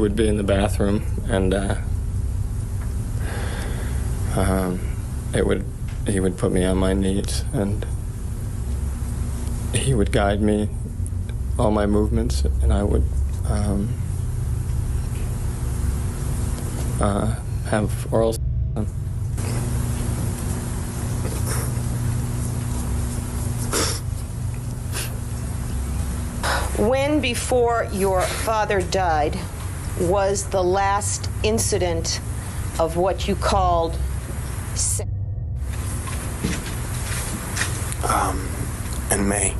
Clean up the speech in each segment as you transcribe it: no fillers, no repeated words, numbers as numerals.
would be in the bathroom, and he would put me on my knees, and he would guide me, all my movements, and I would have oral sex. When, before your father died, was the last incident of what you called sex? In May.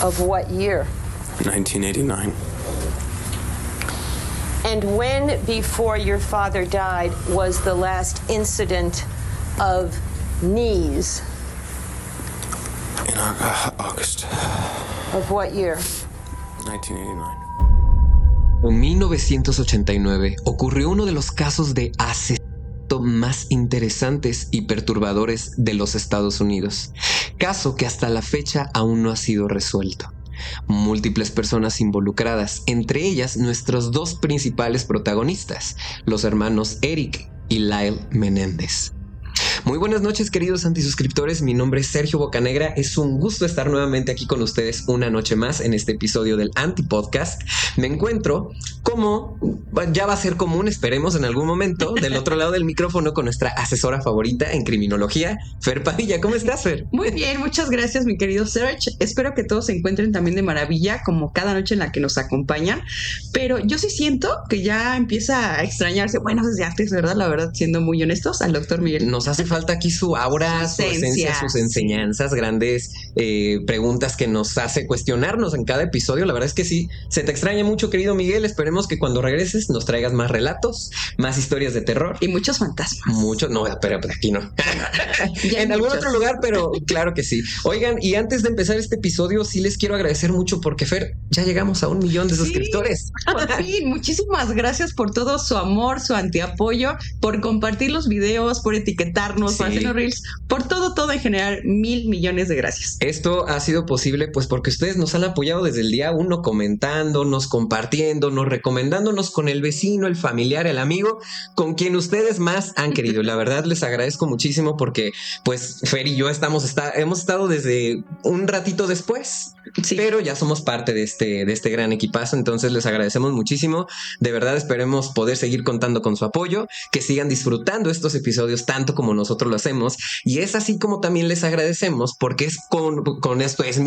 Of what year? 1989. And when, before your father died, was the last incident of knees? In August. Of what year? 1989. En 1989 ocurrió uno de los casos de asesinato más interesantes y perturbadores de los Estados Unidos, caso que hasta la fecha aún no ha sido resuelto. Múltiples personas involucradas, entre ellas nuestros dos principales protagonistas, los hermanos Eric y Lyle Menéndez. Muy buenas noches, queridos antisuscriptores, mi nombre es Sergio Bocanegra, es un gusto estar nuevamente aquí con ustedes una noche más en este episodio del Antipodcast. Me encuentro, como ya va a ser común, esperemos en algún momento, del otro lado del micrófono con nuestra asesora favorita en criminología, Fer Padilla. ¿Cómo estás, Fer? Muy bien, muchas gracias, mi querido Serge. Espero que todos se encuentren también de maravilla, como cada noche en la que nos acompañan, pero yo sí siento que ya empieza a extrañarse, bueno, desde antes, ¿verdad? La verdad, siendo muy honestos, al doctor Miguel. Nos hace falta aquí su aura, su esencia, sus enseñanzas, grandes preguntas que nos hace cuestionarnos en cada episodio. La verdad es que sí, se te extraña mucho, querido Miguel. Esperemos que cuando regreses nos traigas más relatos, más historias de terror. Y muchos fantasmas. Muchos, no, pero aquí no. En algún otro lugar, pero claro que sí. Oigan, y antes de empezar este episodio, sí les quiero agradecer mucho porque, Fer, ya llegamos a 1 millón de suscriptores. Por fin, muchísimas gracias por todo su amor, su antiapoyo, por compartir los videos, por etiquetarnos, por hacernos reels, por todo en general. 1,000 millones de gracias. Esto ha sido posible pues porque ustedes nos han apoyado desde el día 1, comentándonos, compartiéndonos, recomendándonos con el vecino, el familiar, el amigo, con quien ustedes más han querido. La verdad les agradezco muchísimo porque pues Fer y yo hemos estado desde un ratito después, pero ya somos parte de este gran equipazo, entonces les agradecemos muchísimo. De verdad esperemos poder seguir contando con su apoyo, que sigan disfrutando estos episodios tanto como nosotros lo hacemos, y es así como también les agradecemos porque es con ustedes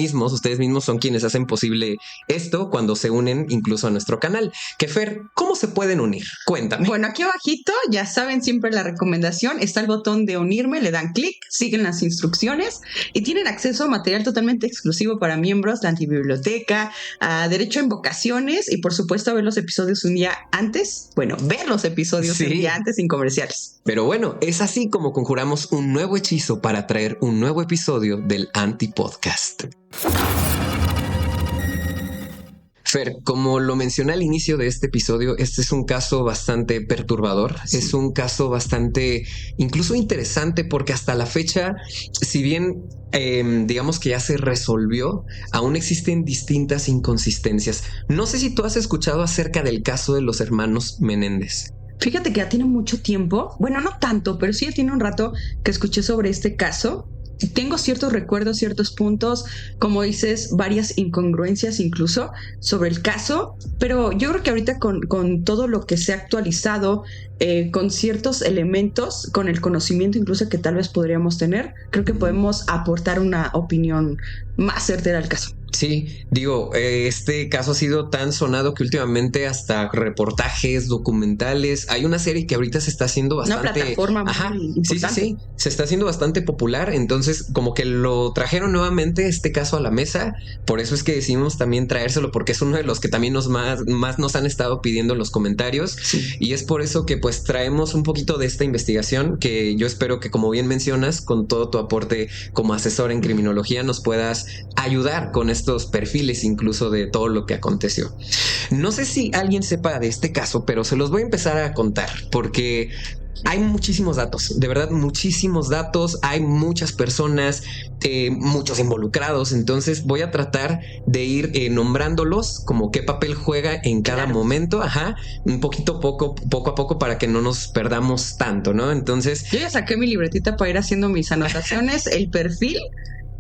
mismos son quienes hacen posible esto cuando se unen incluso a nuestro canal. Que Fer, ¿cómo se pueden unir? Cuéntame. Bueno, aquí abajito, ya saben, siempre la recomendación, está el botón de unirme, le dan clic, siguen las instrucciones y tienen acceso a material totalmente exclusivo para miembros, la antibiblioteca, a derecho a invocaciones y por supuesto a ver los episodios un día antes, ver los episodios un día antes sin comerciales. Pero bueno, es así como conjuramos un nuevo hechizo para traer un nuevo episodio del Antipodcast. Fer, como lo mencioné al inicio de este episodio, este es un caso bastante perturbador, es un caso bastante incluso interesante porque hasta la fecha, si bien digamos que ya se resolvió, aún existen distintas inconsistencias. No sé si tú has escuchado acerca del caso de los hermanos Menéndez. Fíjate que ya tiene mucho tiempo, bueno, no tanto, pero sí ya tiene un rato que escuché sobre este caso. Tengo ciertos recuerdos, ciertos puntos, como dices, varias incongruencias incluso sobre el caso, pero yo creo que ahorita con todo lo que se ha actualizado, con ciertos elementos, con el conocimiento incluso que tal vez podríamos tener, creo que podemos aportar una opinión más certera al caso. Sí, digo, este caso ha sido tan sonado que últimamente hasta reportajes, documentales, hay una serie que ahorita se está haciendo bastante... Una plataforma muy importante. Sí, se está haciendo bastante popular, entonces como que lo trajeron nuevamente este caso a la mesa, por eso es que decidimos también traérselo, porque es uno de los que también más nos han estado pidiendo en los comentarios, y es por eso que pues traemos un poquito de esta investigación, que yo espero que, como bien mencionas, con todo tu aporte como asesor en criminología nos puedas ayudar con esta estos perfiles incluso de todo lo que aconteció. No sé si alguien sepa de este caso, pero se los voy a empezar a contar porque hay muchísimos datos, de verdad muchísimos datos, hay muchas personas, muchos involucrados, entonces voy a tratar de ir nombrándolos como qué papel juega en cada momento, un poquito poco a poco para que no nos perdamos tanto, ¿no? Entonces yo ya saqué mi libretita para ir haciendo mis anotaciones, el perfil,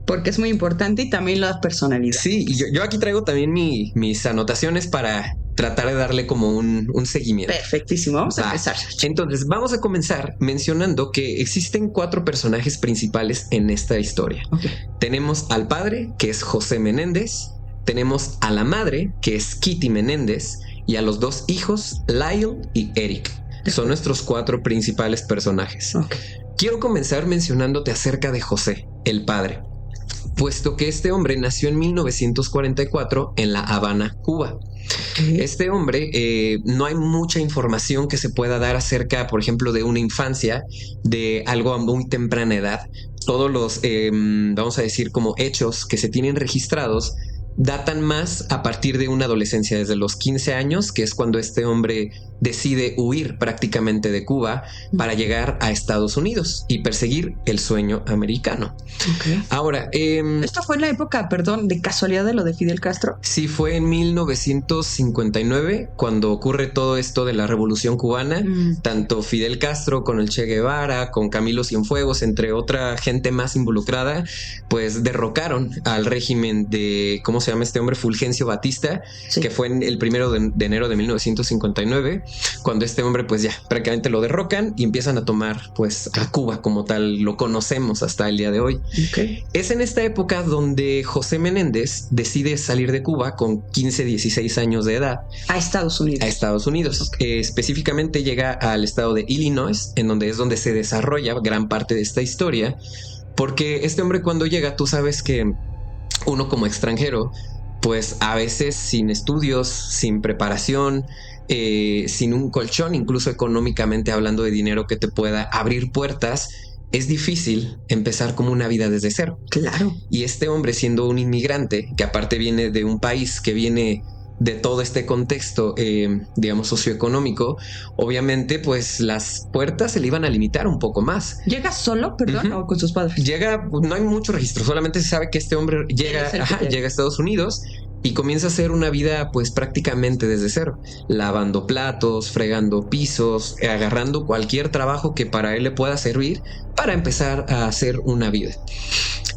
porque es muy importante, y también la personalidad. Sí, y yo aquí traigo también mis anotaciones para tratar de darle como un seguimiento. Perfectísimo, vamos a empezar. Entonces, vamos a comenzar mencionando que existen 4 personajes principales en esta historia. Okay. Tenemos al padre, que es José Menéndez, tenemos a la madre, que es Kitty Menéndez, y a los 2 hijos, Lyle y Eric. Son nuestros 4 principales personajes. Okay. Quiero comenzar mencionándote acerca de José, el padre, puesto que este hombre nació en 1944 en La Habana, Cuba. Este hombre, no hay mucha información que se pueda dar acerca, por ejemplo, de una infancia, de algo a muy temprana edad. Todos los, vamos a decir, como hechos que se tienen registrados datan más a partir de una adolescencia, desde los 15 años, que es cuando este hombre decide huir prácticamente de Cuba para llegar a Estados Unidos y perseguir el sueño americano. Okay. Ahora, esto fue en la época, perdón, de casualidad de lo de Fidel Castro. Sí, fue en 1959 cuando ocurre todo esto de la Revolución Cubana. Tanto Fidel Castro con el Che Guevara, con Camilo Cienfuegos, entre otra gente más involucrada, pues derrocaron al régimen de, ¿cómo se llama este hombre? Fulgencio Batista, sí, que fue el 1 de enero de 1959, cuando este hombre pues ya prácticamente lo derrocan y empiezan a tomar pues a Cuba como tal lo conocemos hasta el día de hoy. Okay. Es en esta época donde José Menéndez decide salir de Cuba con 15, 16 años de edad. A Estados Unidos. A Estados Unidos. Okay. Específicamente llega al estado de Illinois, en donde es donde se desarrolla gran parte de esta historia, porque este hombre cuando llega, tú sabes que uno como extranjero, pues a veces sin estudios, sin preparación, sin un colchón, incluso económicamente hablando de dinero que te pueda abrir puertas, es difícil empezar como una vida desde cero. Claro. Y este hombre, siendo un inmigrante, que aparte viene de un país que viene de todo este contexto, digamos, socioeconómico, obviamente, pues las puertas se le iban a limitar un poco más. ¿Llega solo, perdón, o con sus padres? Llega, no hay mucho registro, solamente se sabe que este hombre llega a Estados Unidos y comienza a hacer una vida pues prácticamente desde cero, lavando platos, fregando pisos, agarrando cualquier trabajo que para él le pueda servir para empezar a hacer una vida.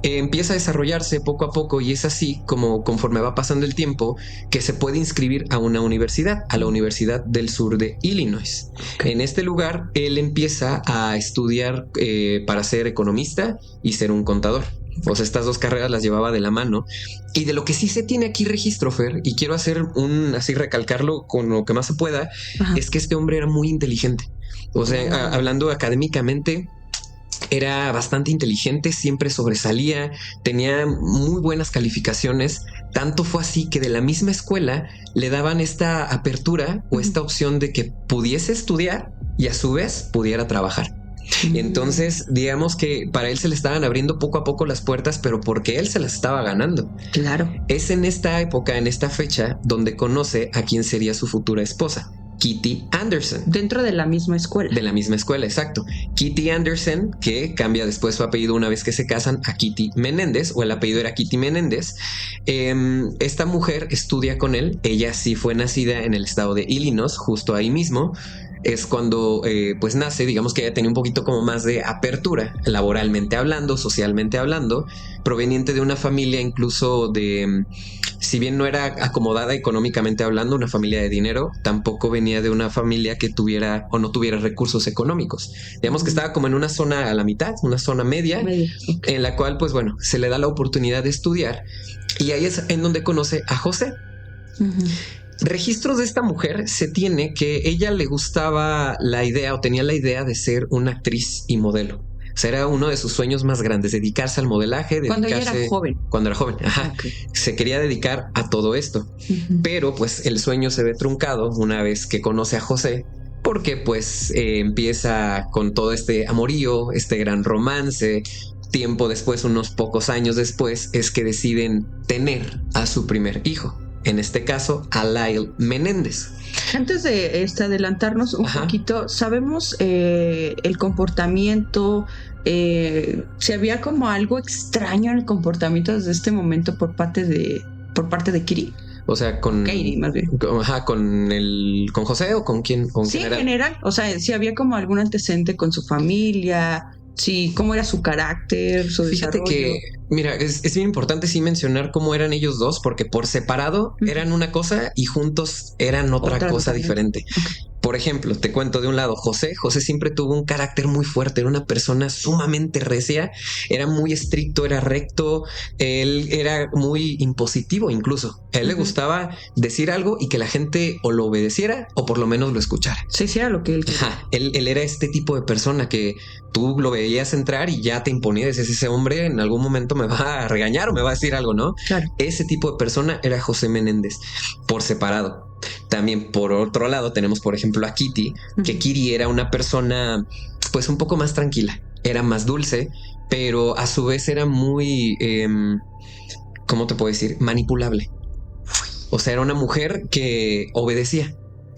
Empieza a desarrollarse poco a poco y es así como conforme va pasando el tiempo que se puede inscribir a una universidad, a la Universidad del Sur de Illinois. Okay. En este lugar él empieza a estudiar para ser economista y ser un contador. O sea, estas 2 carreras las llevaba de la mano. Y de lo que sí se tiene aquí registro, Fer, y quiero hacer así recalcarlo con lo que más se pueda, es que este hombre era muy inteligente. O sea, hablando académicamente, era bastante inteligente, siempre sobresalía, tenía muy buenas calificaciones. Tanto fue así que de la misma escuela le daban esta apertura o esta opción de que pudiese estudiar y a su vez pudiera trabajar. Entonces, digamos que para él se le estaban abriendo poco a poco las puertas, pero porque él se las estaba ganando. Claro. Es en esta época, en esta fecha, donde conoce a quien sería su futura esposa, Kitty Anderson. Dentro de la misma escuela. De la misma escuela, exacto. Kitty Anderson, que cambia después su apellido una vez que se casan a Kitty Menéndez, o el apellido era Kitty Menéndez. Esta mujer estudia con él. Ella sí fue nacida en el estado de Illinois, justo ahí mismo. Es cuando pues nace, digamos que ella tenía un poquito como más de apertura, laboralmente hablando, socialmente hablando, proveniente de una familia incluso de, si bien no era acomodada económicamente hablando, una familia de dinero, tampoco venía de una familia que tuviera o no tuviera recursos económicos. Digamos que estaba como en una zona a la mitad, una zona media, okay, en la cual pues bueno, se le da la oportunidad de estudiar y ahí es en donde conoce a José. Registros de esta mujer se tiene que ella le gustaba la idea o tenía la idea de ser una actriz y modelo. O sea, era uno de sus sueños más grandes, dedicarse al modelaje. Cuando ella era joven. Cuando era joven, okay. Se quería dedicar a todo esto. Pero pues el sueño se ve truncado una vez que conoce a José, porque pues empieza con todo este amorío, este gran romance, tiempo después, unos pocos años después, es que deciden tener a su primer hijo. En este caso, a Lyle Menéndez. Antes de adelantarnos un Ajá. poquito, ¿sabemos el comportamiento? Si había como algo extraño en el comportamiento desde este momento por parte de Kiri. O sea, con Katie, más bien. Ajá, con José o con quién, con Sí, quién en era. general. O sea, si había como algún antecedente con su familia, sí, cómo era su carácter, su Fíjate desarrollo. que, mira, es bien importante sí mencionar cómo eran ellos dos, porque por separado Ujú. eran una cosa y juntos eran otra cosa totalmente. diferente. Por ejemplo, te cuento de un lado, José siempre tuvo un carácter muy fuerte, era una persona sumamente recia, era muy estricto, era recto, él era muy impositivo incluso. A él le Ujú. gustaba decir algo y que la gente o lo obedeciera o por lo menos lo escuchara. Sí, sí, era lo que él quería. Ajá, él era este tipo de persona que tú lo veías entrar y ya te imponía, decías, ese hombre en algún momento me va a regañar o me va a decir algo, ¿no? Claro. Ese tipo de persona era José Menéndez, por separado. También por otro lado tenemos, por ejemplo, a Kitty, que Ujú. Kitty era una persona pues un poco más tranquila, era más dulce, pero a su vez era muy, ¿cómo te puedo decir? Manipulable. O sea, era una mujer que obedecía,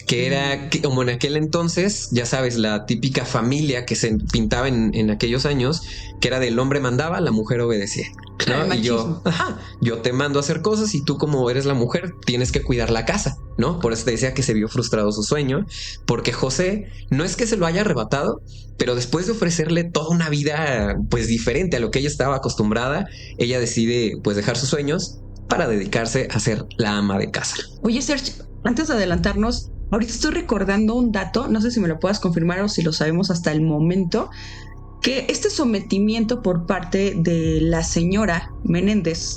que era como en aquel entonces, ya sabes, la típica familia que se pintaba en aquellos años, que era del hombre mandaba, la mujer obedecía. Claro, ¿no? el Y yo, machismo. yo te mando a hacer cosas y tú como eres la mujer tienes que cuidar la casa, ¿no? Por eso te decía que se vio frustrado su sueño, porque José no es que se lo haya arrebatado, pero después de ofrecerle toda una vida pues diferente a lo que ella estaba acostumbrada, ella decide pues dejar sus sueños para dedicarse a ser la ama de casa. Oye, Serge, antes de adelantarnos, ahorita estoy recordando un dato, no sé si me lo puedas confirmar o si lo sabemos hasta el momento, que este sometimiento por parte de la señora Menéndez,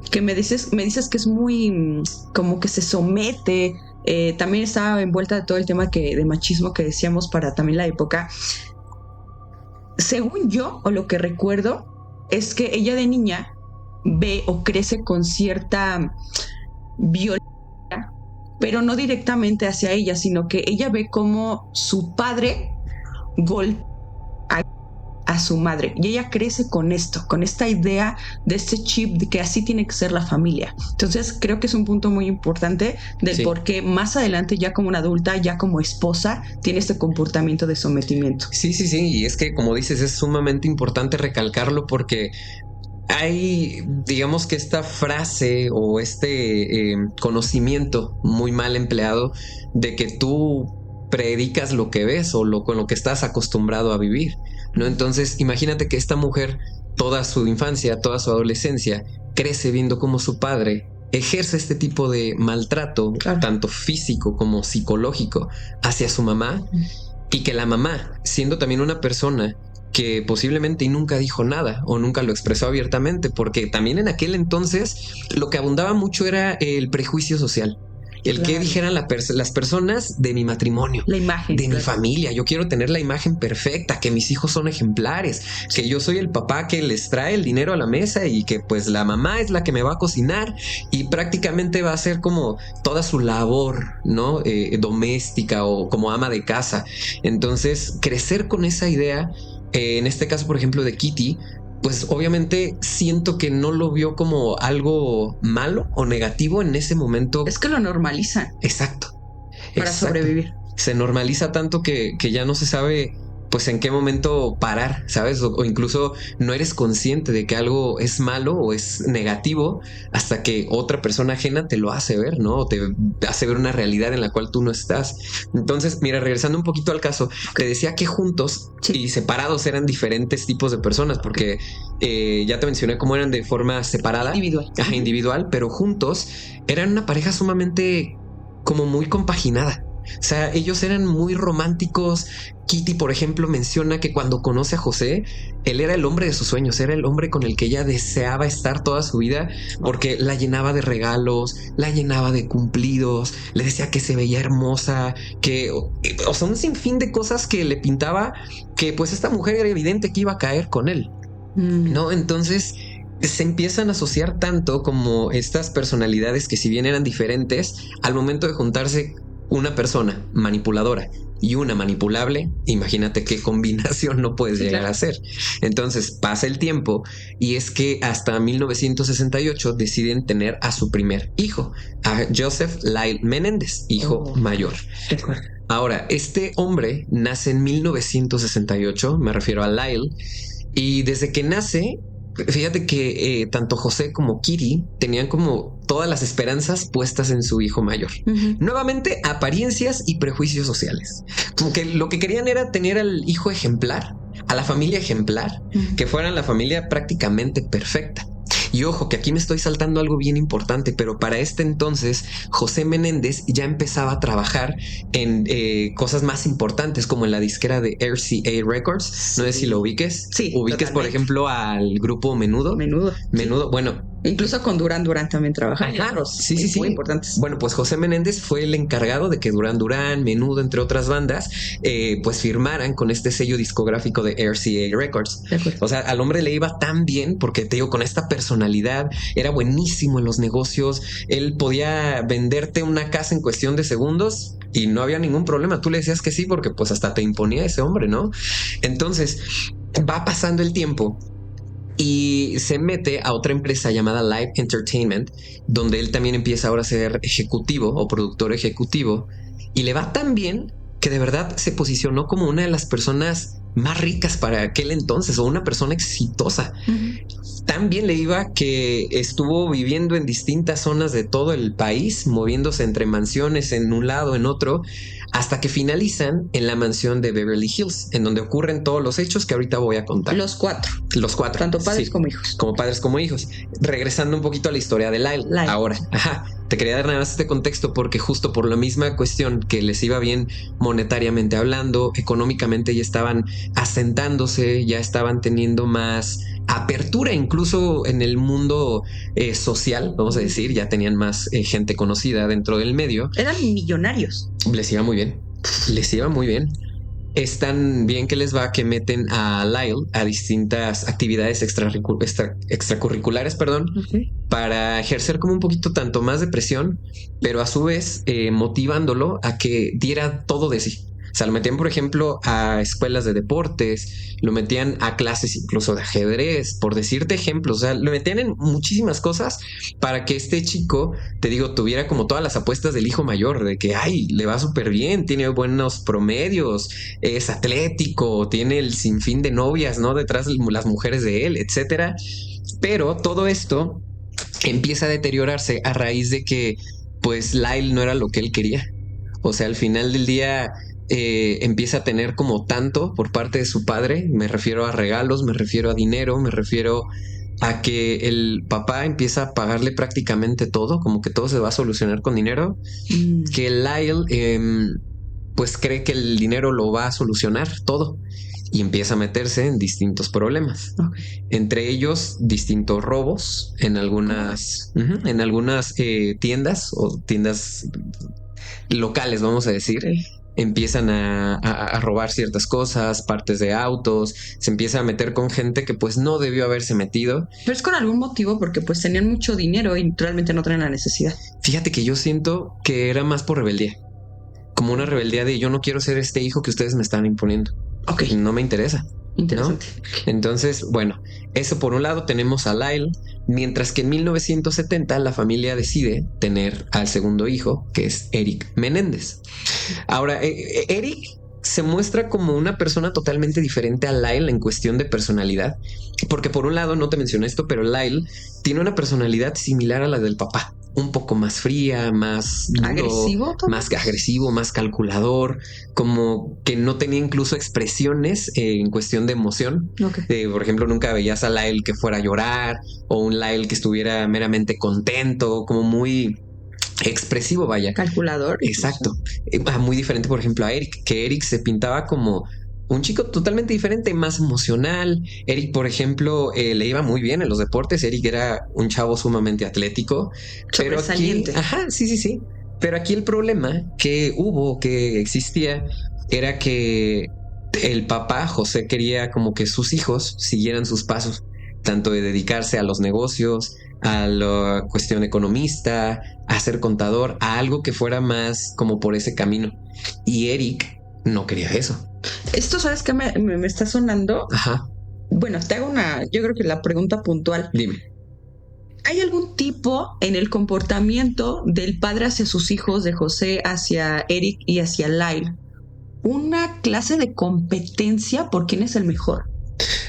que me dices que es muy como que se somete, también estaba envuelta de todo el tema de machismo que decíamos para también la época. Según yo, o lo que recuerdo, es que ella de niña ve o crece con cierta violencia, pero no directamente hacia ella, sino que ella ve como su padre golpea a su madre y ella crece con esto, con esta idea de este chip de que así tiene que ser la familia. Entonces creo que es un punto muy importante del Sí. por qué más adelante, ya como una adulta, ya como esposa, tiene este comportamiento de sometimiento. Sí, y es que como dices es sumamente importante recalcarlo porque hay, digamos que esta frase o este conocimiento muy mal empleado de que tú predicas lo que ves o con lo que estás acostumbrado a vivir, ¿no? Entonces, imagínate que esta mujer, toda su infancia, toda su adolescencia, crece viendo cómo su padre ejerce este tipo de maltrato, Claro. tanto físico como psicológico, hacia su mamá, y que la mamá, siendo también una persona que posiblemente nunca dijo nada o nunca lo expresó abiertamente, porque también en aquel entonces lo que abundaba mucho era el prejuicio social. El que Claro. dijeran las personas de mi matrimonio, La imagen. de mi claro. familia. Yo quiero tener la imagen perfecta, que mis hijos son ejemplares, que yo soy el papá que les trae el dinero a la mesa y que pues la mamá es la que me va a cocinar y prácticamente va a ser como toda su labor, ¿no? Doméstica o como ama de casa. Entonces, crecer con esa idea, en este caso, por ejemplo, de Kitty, pues obviamente siento que no lo vio como algo malo o negativo en ese momento. Es que lo normalizan Exacto. para sobrevivir. Se normaliza tanto que ya no se sabe pues en qué momento parar, ¿sabes? O incluso no eres consciente de que algo es malo o es negativo hasta que otra persona ajena te lo hace ver, ¿no? O te hace ver una realidad en la cual tú no estás. Entonces, mira, regresando un poquito al caso, te decía que juntos Sí. y separados eran diferentes tipos de personas, porque ya te mencioné cómo eran de forma separada. Individual. Ajá, individual, pero juntos eran una pareja sumamente como muy compaginada. O sea, ellos eran muy románticos. Kitty, por ejemplo, menciona que cuando conoce a José, él era el hombre de sus sueños, era el hombre con el que ella deseaba estar toda su vida, porque la llenaba de regalos, la llenaba de cumplidos, le decía que se veía hermosa, que, o sea, un sinfín de cosas que le pintaba, que pues esta mujer era evidente que iba a caer con él, ¿no? Entonces se empiezan a asociar tanto como estas personalidades que si bien eran diferentes, al momento de juntarse una persona manipuladora y una manipulable, imagínate qué combinación no puedes llegar a hacer. Entonces pasa el tiempo y es que hasta 1968 deciden tener a su primer hijo, a Joseph Lyle Menéndez, hijo mayor. De acuerdo. Ahora, este hombre nace en 1968, me refiero a Lyle, y desde que nace, fíjate que tanto José como Kitty tenían como todas las esperanzas puestas en su hijo mayor. Nuevamente, apariencias y prejuicios sociales. Como que lo que querían era tener al hijo ejemplar, a la familia ejemplar, que fueran la familia prácticamente perfecta. Y ojo, que aquí me estoy saltando algo bien importante, pero para este entonces José Menéndez ya empezaba a trabajar en cosas más importantes, como en la disquera de RCA Records. No sé si lo ubiques. Sí, ubiques, por totalmente. ejemplo, al grupo Menudo. Menudo. Menudo, bueno. Incluso con Duran Duran también trabaja. Ajá, sí, sí, sí. Muy importantes. Bueno, pues José Menéndez fue el encargado de que Duran Duran, Menudo, entre otras bandas, pues firmaran con este sello discográfico de RCA Records. De acuerdo. O sea, al hombre le iba tan bien porque te digo, con esta personalidad, era buenísimo en los negocios. Él podía venderte una casa en cuestión de segundos y no había ningún problema. Tú le decías que sí porque pues hasta te imponía ese hombre, ¿no? Entonces va pasando el tiempo y se mete a otra empresa llamada Live Entertainment, donde él también empieza ahora a ser ejecutivo o productor ejecutivo, y le va tan bien que de verdad se posicionó como una de las personas más ricas para aquel entonces, o una persona exitosa. Tan bien le iba que estuvo viviendo en distintas zonas de todo el país, moviéndose entre mansiones en un lado, en otro, hasta que finalizan en la mansión de Beverly Hills, en donde ocurren todos los hechos que ahorita voy a contar. Los cuatro. Los cuatro. Tanto padres Sí, como hijos. como padres como hijos. Regresando un poquito a la historia de Lyle. Ahora, te quería dar nada más este contexto porque justo por la misma cuestión que les iba bien monetariamente hablando, económicamente ya estaban asentándose, ya estaban teniendo más apertura incluso en el mundo social, vamos a decir, ya tenían más gente conocida dentro del medio. Eran millonarios. Les iba muy bien, les iba muy bien. Es tan bien que les va que meten a Lyle a distintas actividades extracurriculares, para ejercer como un poquito tanto más de presión, pero a su vez motivándolo a que diera todo de sí. O sea, lo metían, por ejemplo, a escuelas de deportes, lo metían a clases incluso de ajedrez, por decirte ejemplos. O sea, lo metían en muchísimas cosas para que este chico, te digo, tuviera como todas las apuestas del hijo mayor, de que, ay, le va súper bien, tiene buenos promedios, es atlético, tiene el sinfín de novias, ¿no? Detrás de las mujeres de él, etcétera. Pero todo esto empieza a deteriorarse a raíz de que, pues, Lyle no era lo que él quería. O sea, al final del día empieza a tener como tanto por parte de su padre. Me refiero a regalos, me refiero a dinero, me refiero a que el papá empieza a pagarle prácticamente todo, como que todo se va a solucionar con dinero, que Lyle pues cree que el dinero lo va a solucionar todo y empieza a meterse en distintos problemas. Entre ellos distintos robos en algunas tiendas o tiendas locales, vamos a decir. Empiezan a robar ciertas cosas, partes de autos, se empieza a meter con gente que pues no debió haberse metido. Pero es con algún motivo porque pues tenían mucho dinero y realmente no tenían la necesidad. Fíjate que yo siento que era más por rebeldía, como una rebeldía de yo no quiero ser este hijo que ustedes me están imponiendo. No me interesa. Interesante. ¿No? Entonces, bueno, eso por un lado tenemos a Lyle, mientras que en 1970 la familia decide tener al segundo hijo, que es Eric Menéndez. Ahora, Eric se muestra como una persona totalmente diferente a Lyle en cuestión de personalidad, porque por un lado, no te mencioné esto, pero Lyle tiene una personalidad similar a la del papá. Un poco más fría, más duro, agresivo, más calculador, como que no tenía incluso expresiones en cuestión de emoción. Por ejemplo, nunca veías a Lyle que fuera a llorar o un Lyle que estuviera meramente contento, como muy expresivo, vaya. Calculador. Exacto. Muy diferente, por ejemplo, a Eric, que Eric se pintaba como un chico totalmente diferente, más emocional. Eric, por ejemplo, le iba muy bien en los deportes. Eric era un chavo sumamente atlético. Pero aquí, sí. Pero aquí el problema que existía, era que el papá, José, quería como que sus hijos siguieran sus pasos. tanto de dedicarse a los negocios, a la cuestión economista, a ser contador, a algo que fuera más como por ese camino. Y Eric no quería eso. Esto, ¿sabes qué me está sonando? Ajá, Bueno, te hago yo creo que la pregunta puntual. dime. ¿Hay algún tipo en el comportamiento del padre hacia sus hijos, de José hacia Eric y hacia Lyle? ¿Una clase de competencia por quién es el mejor?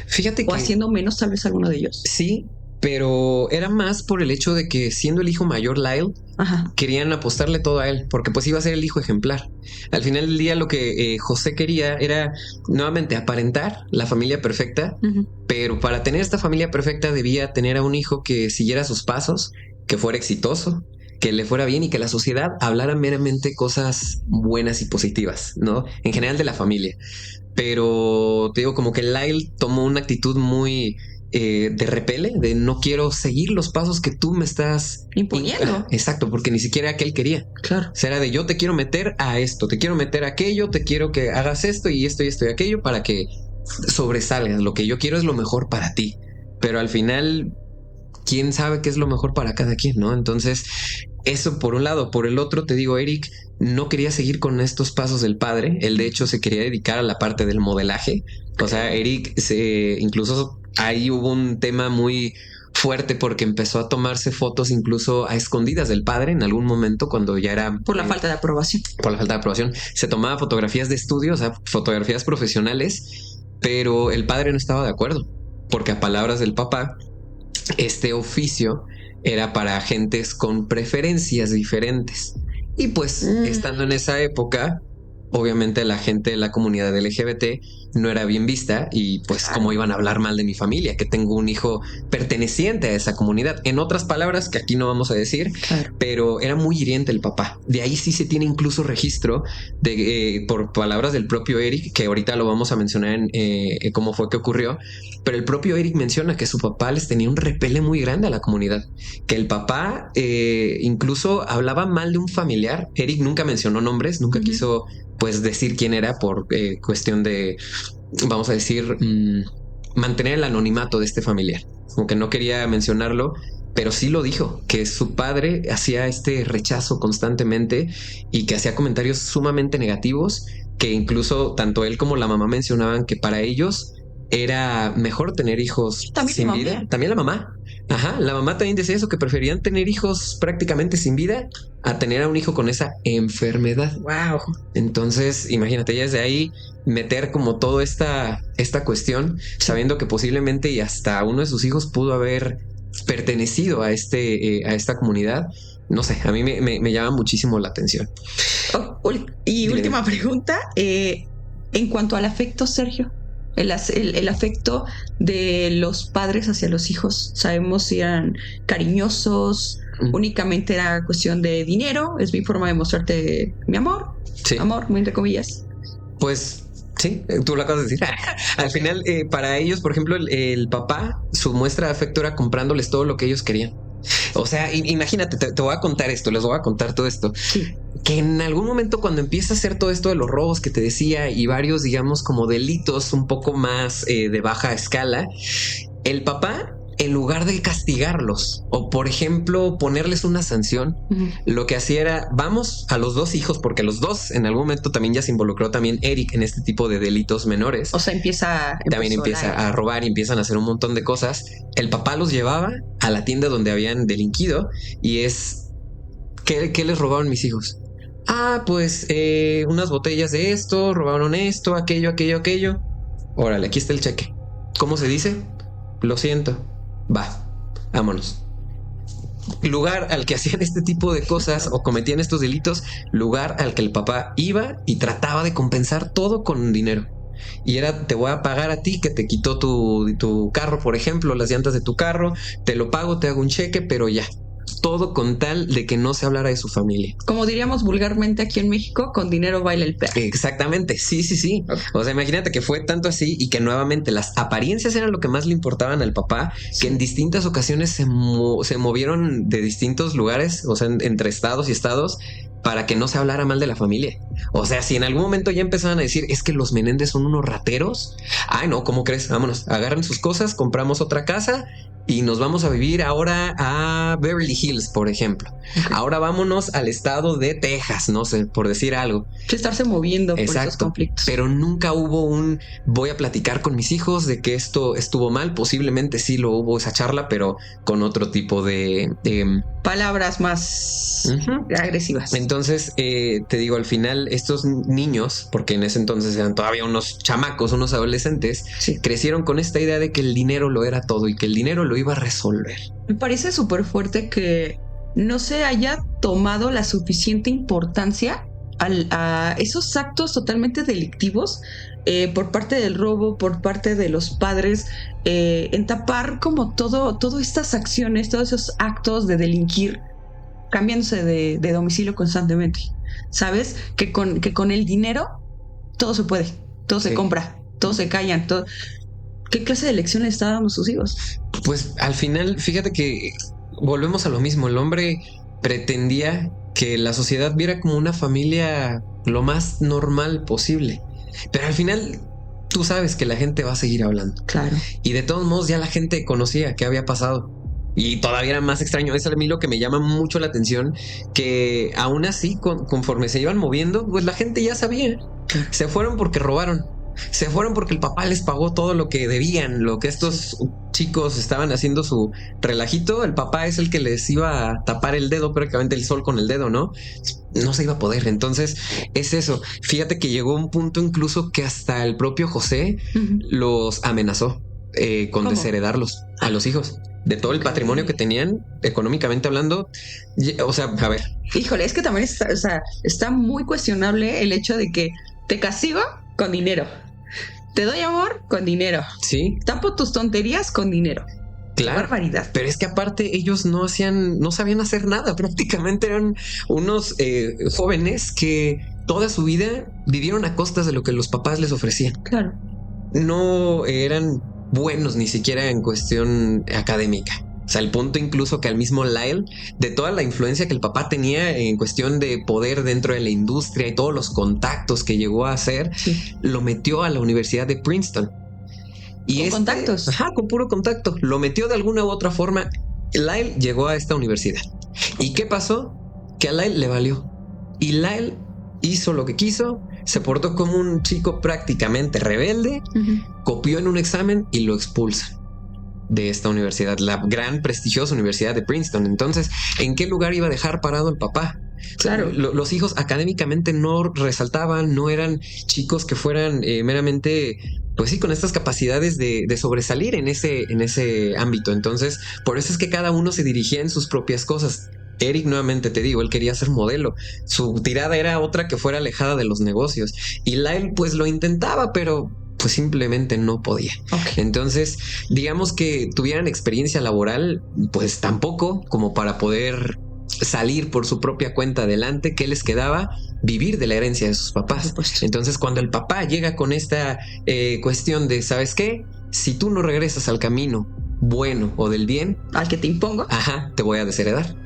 Fíjate ¿O que haciendo menos tal vez alguno de ellos? sí, pero era más por el hecho de que siendo el hijo mayor Lyle, Ajá. querían apostarle todo a él, porque pues iba a ser el hijo ejemplar. Al final del día lo que José quería era nuevamente aparentar la familia perfecta, Ujú. pero para tener esta familia perfecta debía tener a un hijo que siguiera sus pasos, que fuera exitoso, que le fuera bien y que la sociedad hablara meramente cosas buenas y positivas, ¿no? En general de la familia. Pero te digo, como que Lyle tomó una actitud muy de repele, de no quiero seguir los pasos que tú me estás Imponiendo. Exacto, porque ni siquiera aquel quería. Claro. O sea, era de yo te quiero meter a esto, te quiero meter a aquello, te quiero que hagas esto y esto y esto y aquello para que sobresalgas. Lo que yo quiero es lo mejor para ti. Pero al final, quién sabe qué es lo mejor para cada quien, ¿no? Entonces, eso por un lado. Por el otro, te digo, Eric no quería seguir con estos pasos del padre. Él, de hecho, se quería dedicar a la parte del modelaje. O sea, Eric incluso ahí hubo un tema muy fuerte porque empezó a tomarse fotos incluso a escondidas del padre en algún momento cuando ya era... Por la falta de aprobación. Por la falta de aprobación. Se tomaba fotografías de estudio, o sea, fotografías profesionales, pero el padre no estaba de acuerdo porque a palabras del papá, este oficio era para gentes con preferencias diferentes. Y pues, estando en esa época, obviamente la gente de la comunidad LGBT no era bien vista y pues cómo iban a hablar mal de mi familia, que tengo un hijo perteneciente a esa comunidad. En otras palabras, que aquí no vamos a decir, Claro. pero era muy hiriente el papá. De ahí sí se tiene incluso registro de por palabras del propio Eric, que ahorita lo vamos a mencionar en cómo fue que ocurrió, pero el propio Eric menciona que su papá les tenía un repele muy grande a la comunidad, que el papá incluso hablaba mal de un familiar. Eric nunca mencionó nombres, nunca quiso pues decir quién era por cuestión de, vamos a decir, mantener el anonimato de este familiar, como que no quería mencionarlo, pero sí lo dijo, que su padre hacía este rechazo constantemente y que hacía comentarios sumamente negativos, que incluso tanto él como la mamá mencionaban que para ellos era mejor tener hijos También sin la vida. mamá. También la mamá. Ajá, la mamá también decía eso, que preferían tener hijos prácticamente sin vida a tener a un hijo con esa enfermedad. Wow. Entonces, imagínate, ya desde ahí meter como toda esta cuestión, sabiendo que posiblemente y hasta uno de sus hijos pudo haber pertenecido a esta comunidad. No sé, a mí me llama muchísimo la atención. Y Dime. última pregunta, en cuanto al afecto, Sergio, el afecto de los padres hacia los hijos, sabemos si eran cariñosos, únicamente era cuestión de dinero, es mi forma de mostrarte mi amor, Sí. amor, muy entre comillas. Pues sí, tú lo acabas de decir. Al final, para ellos, por ejemplo, el papá, su muestra de afecto era comprándoles todo lo que ellos querían. O sea, imagínate, te voy a contar esto, les voy a contar todo esto. Sí. Que en algún momento cuando empieza a hacer todo esto de los robos que te decía y varios, digamos, como delitos un poco más de baja escala, el papá, en lugar de castigarlos o, por ejemplo, ponerles una sanción, lo que hacía era, vamos a los dos hijos, porque los dos en algún momento también ya se involucró también Eric en este tipo de delitos menores. O sea, También empieza a robar y empiezan a hacer un montón de cosas. El papá los llevaba a la tienda donde habían delinquido y es, ¿qué les robaron mis hijos? Ah, pues unas botellas de esto, robaron esto, aquello. Órale, aquí está el cheque. ¿Cómo se dice? Lo siento. Va, vámonos. Lugar al que hacían este tipo de cosas o cometían estos delitos, lugar al que el papá iba y trataba de compensar todo con dinero. Y era, te voy a pagar a ti que te quitó tu carro, por ejemplo, las llantas de tu carro, te lo pago, te hago un cheque, pero ya. Todo con tal de que no se hablara de su familia. como diríamos vulgarmente aquí en México, con dinero baila el perro. Exactamente, sí. O sea, imagínate que fue tanto así y que nuevamente las apariencias eran lo que más le importaban al papá, que en distintas ocasiones se movieron de distintos lugares, o sea, entre estados y estados, para que no se hablara mal de la familia. O sea, si en algún momento ya empezaban a decir es que los Menéndez son unos rateros. Ay, no, ¿cómo crees? Vámonos, agarren sus cosas, compramos otra casa y nos vamos a vivir ahora a Beverly Hills, por ejemplo. Ahora vámonos al estado de Texas, no sé, por decir algo. Que estarse moviendo por esos Exacto, conflictos. pero nunca hubo un voy a platicar con mis hijos de que esto estuvo mal. Posiblemente sí lo hubo esa charla, pero con otro tipo de Palabras más agresivas. entonces, te digo, al final estos niños, porque en ese entonces eran todavía unos chamacos, unos adolescentes, Sí. crecieron con esta idea de que el dinero lo era todo y que el dinero lo iba a resolver. Me parece súper fuerte que no se haya tomado la suficiente importancia a esos actos totalmente delictivos por parte del robo, por parte de los padres, en tapar como todas estas acciones, todos esos actos de delinquir, cambiándose de domicilio constantemente. ¿Sabes? Que con el dinero todo se puede, todo se Sí. compra, todo se callan, todo. ¿Qué clase de lección le está dando a sus hijos? Pues al final, fíjate que volvemos a lo mismo. El hombre pretendía que la sociedad viera como una familia lo más normal posible. Pero al final, tú sabes que la gente va a seguir hablando. Claro. Y de todos modos ya la gente conocía qué había pasado. Y todavía era más extraño. Es a mí lo que me llama mucho la atención, que aún así, conforme se iban moviendo, pues la gente ya sabía. Se fueron porque robaron. Se fueron porque el papá les pagó todo lo que debían, lo que estos chicos estaban haciendo su relajito. El papá es el que les iba a tapar el dedo, prácticamente el sol con el dedo, ¿no? No se iba a poder. Entonces es eso. Fíjate que llegó un punto incluso que hasta el propio José los amenazó con ¿Cómo? desheredarlos a los hijos. De todo el patrimonio que tenían, económicamente hablando. O sea, a ver. Híjole, es que también está muy cuestionable el hecho de que te castigo con dinero. Te doy amor con dinero. Sí, Tapo tus tonterías con dinero. claro. Barbaridad. Pero es que aparte ellos no sabían hacer nada. Prácticamente eran unos jóvenes que toda su vida vivieron a costas de lo que los papás les ofrecían. Claro. No eran buenos ni siquiera en cuestión académica. O sea, el punto incluso que al mismo Lyle, de toda la influencia que el papá tenía en cuestión de poder dentro de la industria y todos los contactos que llegó a hacer, Sí. lo metió a la Universidad de Princeton. Con contactos. Ajá, con puro contacto. Lo metió de alguna u otra forma. Lyle llegó a esta universidad. ¿Y qué pasó? Que a Lyle le valió. Y Lyle hizo lo que quiso, se portó como un chico prácticamente rebelde, copió en un examen y lo expulsan de esta universidad, la gran prestigiosa Universidad de Princeton. Entonces, ¿en qué lugar iba a dejar parado el papá? Claro. Los hijos académicamente no resaltaban, no eran chicos que fueran meramente, pues sí, con estas capacidades de sobresalir en ese ámbito. Entonces, por eso es que cada uno se dirigía en sus propias cosas. Eric, nuevamente te digo, él quería ser modelo. Su tirada era otra que fuera alejada de los negocios. Y Lyle, pues lo intentaba, pero pues simplemente no podía. Ok. Entonces, digamos que tuvieran experiencia laboral, pues tampoco, como para poder salir por su propia cuenta adelante. ¿Qué les quedaba? Vivir de la herencia de sus papás. Por supuesto. Entonces, cuando el papá llega con esta cuestión de, ¿sabes qué? Si tú no regresas al camino bueno o del bien, Al que te impongo. ajá, te voy a desheredar.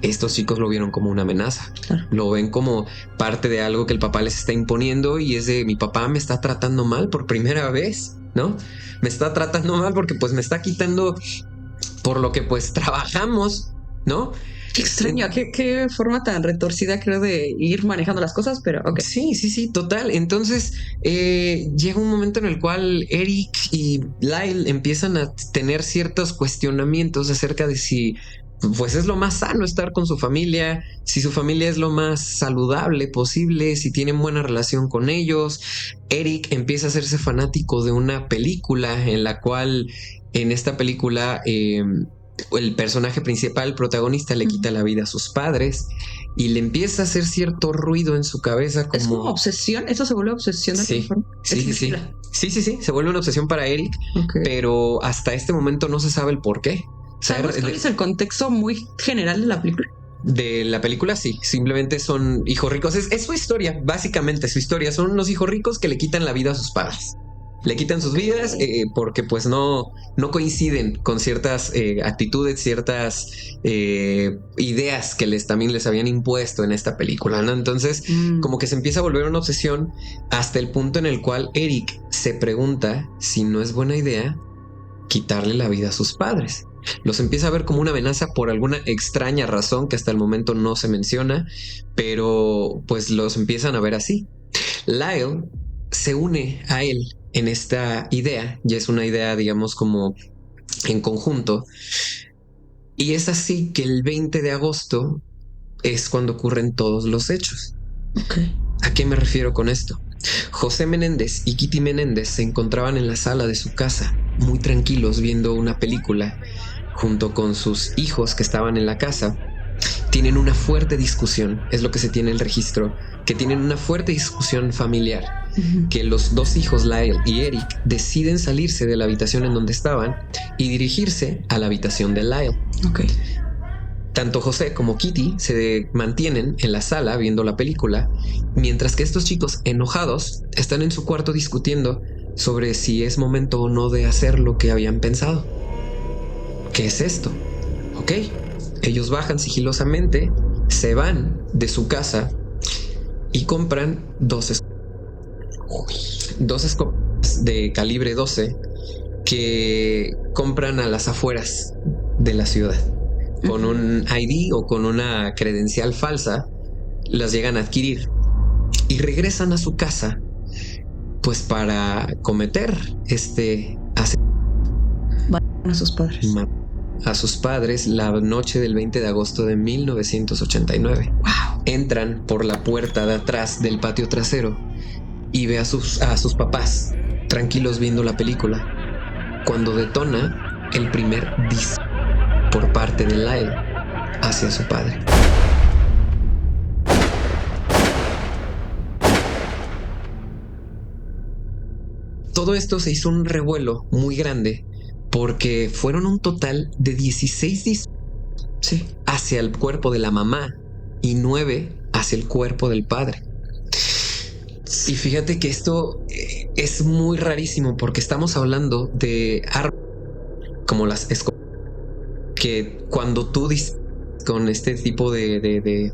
Estos chicos lo vieron como una amenaza. Claro. Lo ven como parte de algo que el papá les está imponiendo, y es de: mi papá me está tratando mal por primera vez, ¿no? Me está tratando mal porque pues me está quitando por lo que pues trabajamos, ¿no? Qué extraño, qué forma tan retorcida creo de ir manejando las cosas, pero ok. Sí, total. Entonces llega un momento en el cual Eric y Lyle empiezan a tener ciertos cuestionamientos acerca de si pues es lo más sano estar con su familia, si su familia es lo más saludable posible, si tienen buena relación con ellos. Eric empieza a hacerse fanático de una película en la cual, en esta película, el personaje principal, el protagonista, le quita la vida a sus padres y le empieza a hacer cierto ruido en su cabeza, como Es como obsesión, eso se vuelve obsesión de Sí, alguna forma. sí. Sí, se vuelve una obsesión para Eric, Ok. pero hasta este momento no se sabe el por qué. O sea, ¿Sabes cuál es el contexto muy general de la película? de la película sí, simplemente son hijos ricos. Es su historia, básicamente su historia. Son los hijos ricos que le quitan la vida a sus padres. Le quitan sus vidas porque pues no coinciden con ciertas actitudes, ciertas ideas que también les habían impuesto en esta película, ¿no? Entonces como que se empieza a volver una obsesión hasta el punto en el cual Eric se pregunta si no es buena idea quitarle la vida a sus padres. Los empieza a ver como una amenaza por alguna extraña razón que hasta el momento no se menciona, pero pues los empiezan a ver así. Lyle se une a él en esta idea, y es una idea, digamos, como en conjunto. Y es así que el 20 de agosto es cuando ocurren todos los hechos. Okay. ¿A qué me refiero con esto? José Menéndez y Kitty Menéndez se encontraban en la sala de su casa, muy tranquilos viendo una película, junto con sus hijos que estaban en la casa. Tienen una fuerte discusión, es lo que se tiene el registro, que tienen una fuerte discusión familiar, que los dos hijos, Lyle y Eric, deciden salirse de la habitación en donde estaban y dirigirse a la habitación de Lyle. Okay. Tanto José como Kitty se mantienen en la sala viendo la película, mientras que estos chicos enojados están en su cuarto discutiendo sobre si es momento o no de hacer lo que habían pensado. ¿Qué es esto? Ok, ellos bajan sigilosamente, se van de su casa y compran dos escopetas de calibre 12 que compran a las afueras de la ciudad. Con un ID o con una credencial falsa, las llegan a adquirir y regresan a su casa, pues para cometer A sus padres. a sus padres la noche del 20 de agosto de 1989. Wow. Entran por la puerta de atrás del patio trasero y ve a sus papás tranquilos viendo la película, cuando detona el primer disparo por parte de Lyle hacia su padre. Todo esto se hizo un revuelo muy grande porque fueron un total de 16 disparos hacia el cuerpo de la mamá y 9 hacia el cuerpo del padre. Y fíjate que esto es muy rarísimo porque estamos hablando de armas como las escopetas, que cuando tú con este tipo de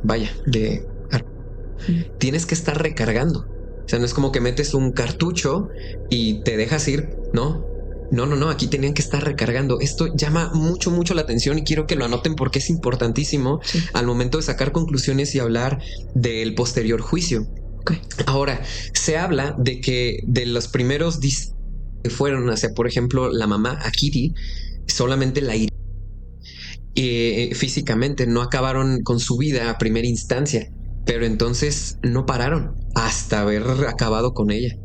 tienes que estar recargando. O sea, no es como que metes un cartucho y te dejas ir, ¿no? No, aquí tenían que estar recargando. Esto llama mucho la atención y quiero que lo anoten porque es importantísimo al momento de sacar conclusiones y hablar del posterior juicio. Okay. Ahora, se habla de que de los primeros que fueron hacia, por ejemplo, la mamá, a Kitty, solamente la hirieron físicamente, no acabaron con su vida a primera instancia, pero entonces no pararon hasta haber acabado con ella.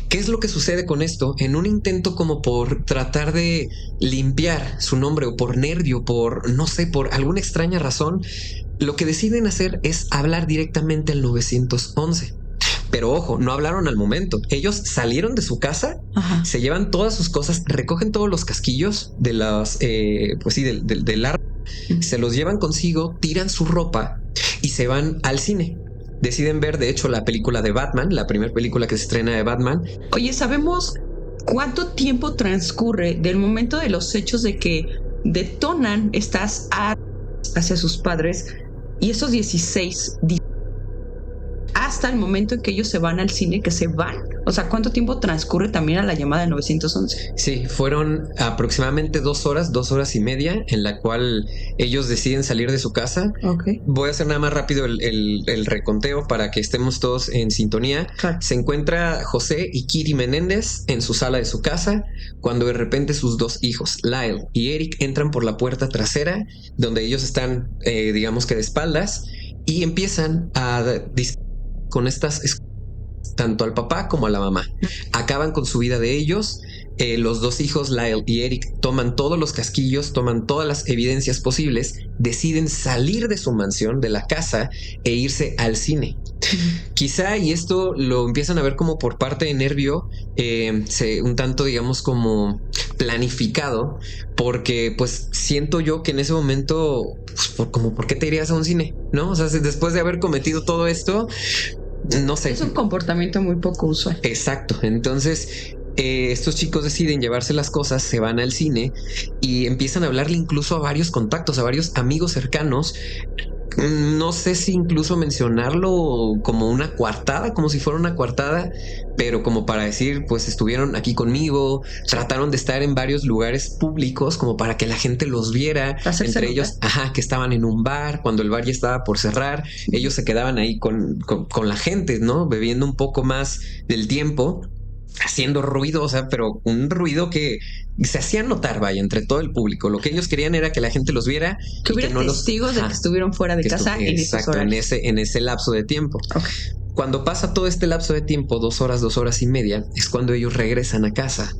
¿Qué es lo que sucede con esto? En un intento como por tratar de limpiar su nombre o por nervio, por no sé, por alguna extraña razón, lo que deciden hacer es hablar directamente al 911. Pero ojo, no hablaron al momento. Ellos salieron de su casa, se llevan todas sus cosas, recogen todos los casquillos de las, del arma, se los llevan consigo, tiran su ropa y se van al cine. Deciden ver, de hecho, la película de Batman, la primera película que se estrena de Batman. Oye, ¿sabemos cuánto tiempo transcurre del momento de los hechos de que detonan estas armas hacia sus padres y esos 16 hasta el momento en que ellos se van al cine, que se van? O sea, ¿cuánto tiempo transcurre también a la llamada del 911? Sí, fueron aproximadamente 2 horas y media en la cual ellos deciden salir de su casa. Okay. Voy a hacer nada más rápido el reconteo para que estemos todos en sintonía. Claro. Se encuentra José y Kitty Menéndez en su sala de su casa cuando de repente sus 2 hijos, Lyle y Eric, entran por la puerta trasera donde ellos están, digamos que de espaldas, y empiezan a disparar con estas tanto al papá como a la mamá. Acaban con su vida de ellos. Los 2 hijos, Lyle y Eric, toman todos los casquillos, toman todas las evidencias posibles, deciden salir de su mansión, de la casa, e irse al cine. Quizá, y esto lo empiezan a ver como por parte de nervio, un tanto, digamos, como planificado, porque pues siento yo que en ese momento, pues, ¿por qué te irías a un cine? ¿No? O sea, después de haber cometido todo esto, no sé. Es un comportamiento muy poco usual. Exacto. Entonces, estos chicos deciden llevarse las cosas, se van al cine y empiezan a hablarle incluso a varios contactos, a varios amigos cercanos. No sé si incluso mencionarlo como una coartada, como si fuera una coartada, pero como para decir, pues estuvieron aquí conmigo, trataron de estar en varios lugares públicos como para que la gente los viera, Hacerse entre notar. ellos, que estaban en un bar, cuando el bar ya estaba por cerrar, ellos se quedaban ahí con la gente, ¿no? Bebiendo un poco más del tiempo, haciendo ruido, o sea, pero un ruido que se hacía notar, vaya, entre todo el público. Lo que ellos querían era que la gente los viera Que y hubiera que no testigos de Ajá, que estuvieron fuera de que casa en esos exacto, horarios. en ese lapso de tiempo. Ok. Cuando pasa todo este lapso de tiempo, 2 horas y media, es cuando ellos regresan a casa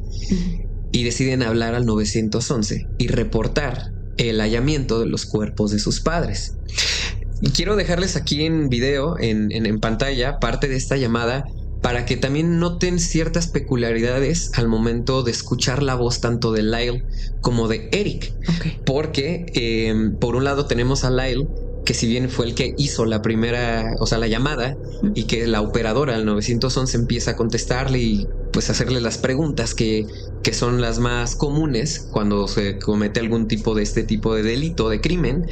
y deciden hablar al 911 y reportar el hallamiento de los cuerpos de sus padres. Y quiero dejarles aquí en video, en pantalla, parte de esta llamada para que también noten ciertas peculiaridades al momento de escuchar la voz tanto de Lyle como de Eric. Ok. Porque por un lado tenemos a Lyle, que si bien fue el que hizo la primera, o sea, la llamada, y que la operadora al 911 empieza a contestarle y pues hacerle las preguntas que son las más comunes cuando se comete algún tipo de este tipo de delito, de crimen,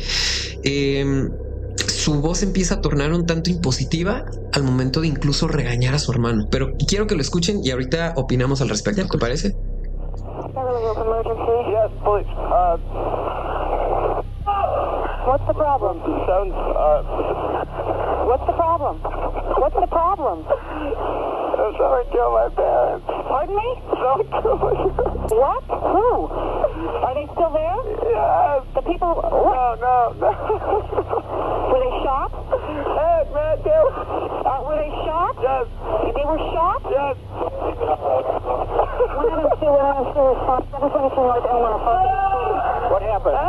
su voz empieza a tornar un tanto impositiva al momento de incluso regañar a su hermano. Pero quiero que lo escuchen y ahorita opinamos al respecto, ¿te parece? Yes, please. What's the problem? What's the problem? What's the problem? Someone killed my parents. Pardon me? Someone killed my parents. What? Who? Are they still there? Yes. The people... What? No. Were they shot? Yes, man, were they shot? Yes. They were shot? Yes. One of them still response. 722 North Elmore Park. What happened? I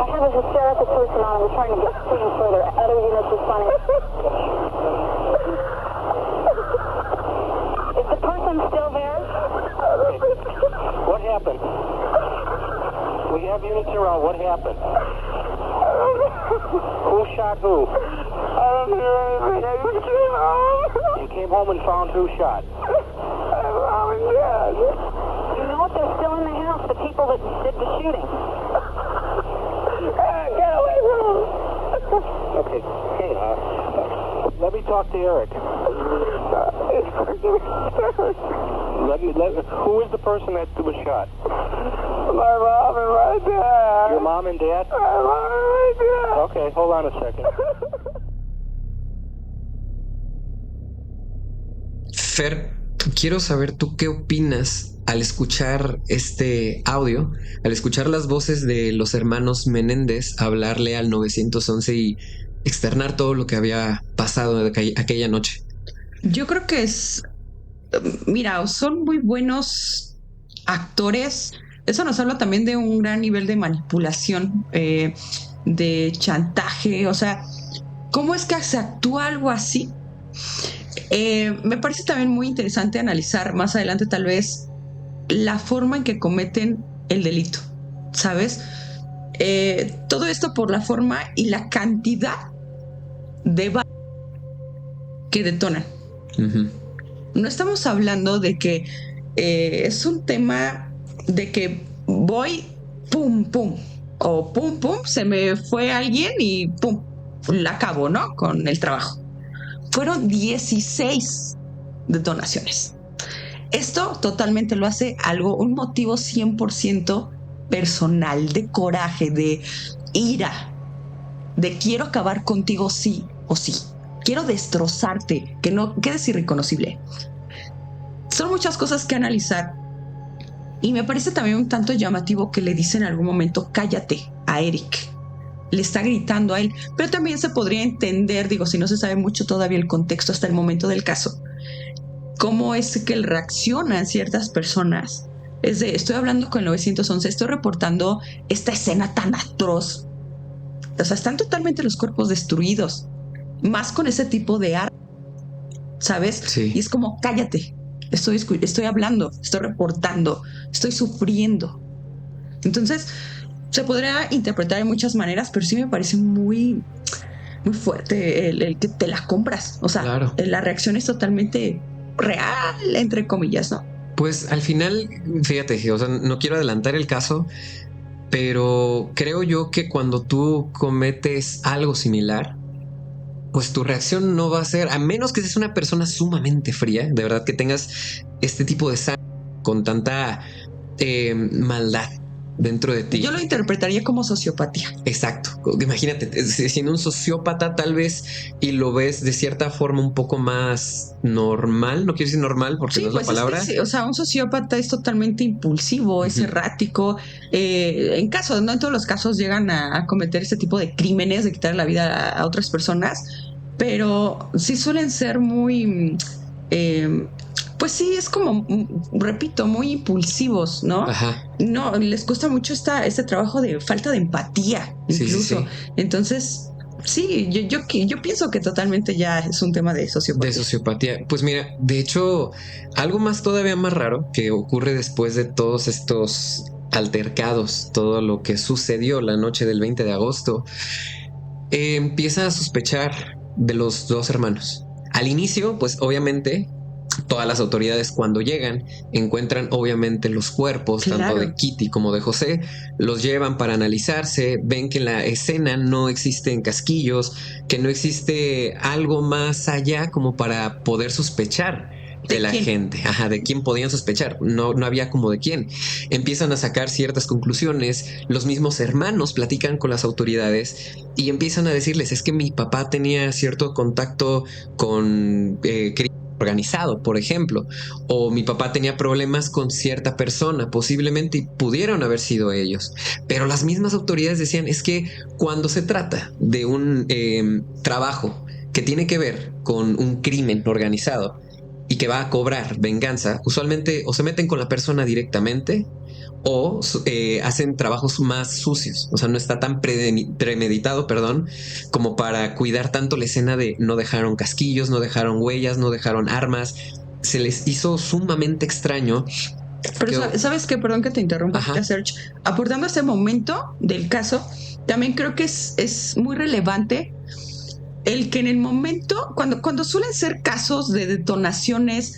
have a hysterical person on. We're trying to get screened further. Other units responding. Is the person still there? What happened? We have units around. What happened? Who shot who? I don't know anything. I just came home. You came home and found who shot? My mom and dad. You know what? They're still in the house. The people that did the shooting. Get away from them. Okay. Hey, let me talk to Eric. Who is the person that was shot? My mom and my dad. Your mom and dad? My mom and my dad. Okay, hold on a second. Fer, quiero saber tú qué opinas al escuchar este audio, al escuchar las voces de los hermanos Menéndez hablarle al 911 y externar todo lo que había pasado aquella noche. Yo creo que mira, son muy buenos actores. Eso nos habla también de un gran nivel de manipulación, de chantaje. O sea, ¿cómo es que se actúa algo así? Me parece también muy interesante analizar más adelante tal vez la forma en que cometen el delito, ¿sabes? Todo esto por la forma y la cantidad de balas que detonan. Uh-huh. No estamos hablando de que es un tema de que voy, pum, pum, o pum, pum, se me fue alguien y pum, la acabo, ¿no? Con el trabajo. Fueron 16 detonaciones. Esto totalmente lo hace un motivo 100% personal, de coraje, de ira, de quiero acabar contigo sí o sí. Quiero destrozarte, que no quedes irreconocible. Son muchas cosas que analizar. Y me parece también un tanto llamativo que le dice en algún momento, cállate a Eric. Le está gritando a él. Pero también se podría entender, digo, si no se sabe mucho todavía el contexto hasta el momento del caso, cómo es que reaccionan ciertas personas. Es de, estoy hablando con el 911, estoy reportando esta escena tan atroz. O sea, están totalmente los cuerpos destruidos. Más con ese tipo de arma, ¿sabes? Sí. Y es como, cállate, estoy hablando, estoy reportando, estoy sufriendo. Entonces, se podría interpretar de muchas maneras, pero sí me parece muy, muy fuerte el que te la compras. O sea, Claro. la reacción es totalmente real, entre comillas, ¿no? Pues al final, fíjate, o sea, no quiero adelantar el caso, pero creo yo que cuando tú cometes algo similar, pues tu reacción no va a ser, a menos que seas una persona sumamente fría, de verdad que tengas este tipo de sangre con tanta maldad dentro de ti. Yo lo interpretaría como sociopatía. Exacto. Imagínate, siendo un sociópata tal vez y lo ves de cierta forma un poco más normal, no quiero decir normal porque no es la palabra. Es que sí, o sea, un sociópata es totalmente impulsivo, es errático. En casos, no en todos los casos llegan a cometer este tipo de crímenes, de quitar la vida a otras personas, pero sí suelen ser muy... pues sí, es como, repito, muy impulsivos, ¿no? Ajá. No, les cuesta mucho este trabajo de falta de empatía, incluso. Sí. Entonces, sí, yo pienso que totalmente ya es un tema de sociopatía. De sociopatía. Pues mira, de hecho, algo más todavía más raro que ocurre después de todos estos altercados, todo lo que sucedió la noche del 20 de agosto, empieza a sospechar de los dos hermanos. Al inicio, pues obviamente todas las autoridades cuando llegan encuentran obviamente los cuerpos, Claro. tanto de Kitty como de José, los llevan para analizarse, ven que en la escena no existen casquillos, que no existe algo más allá como para poder sospechar de la quién? gente, de quién podían sospechar, no había como de quién. Empiezan a sacar ciertas conclusiones, los mismos hermanos platican con las autoridades y empiezan a decirles, es que mi papá tenía cierto contacto con organizado, por ejemplo, o mi papá tenía problemas con cierta persona, posiblemente, y pudieron haber sido ellos. Pero las mismas autoridades decían, es que cuando se trata de un trabajo que tiene que ver con un crimen organizado y que va a cobrar venganza, usualmente o se meten con la persona directamente o hacen trabajos más sucios. O sea, no está tan premeditado, como para cuidar tanto la escena de no dejaron casquillos, no dejaron huellas, no dejaron armas. Se les hizo sumamente extraño. Pero ¿sabes qué? Perdón que te interrumpa, Serge. Aportando a ese momento del caso, también creo que es muy relevante el que en el momento, cuando suelen ser casos de detonaciones,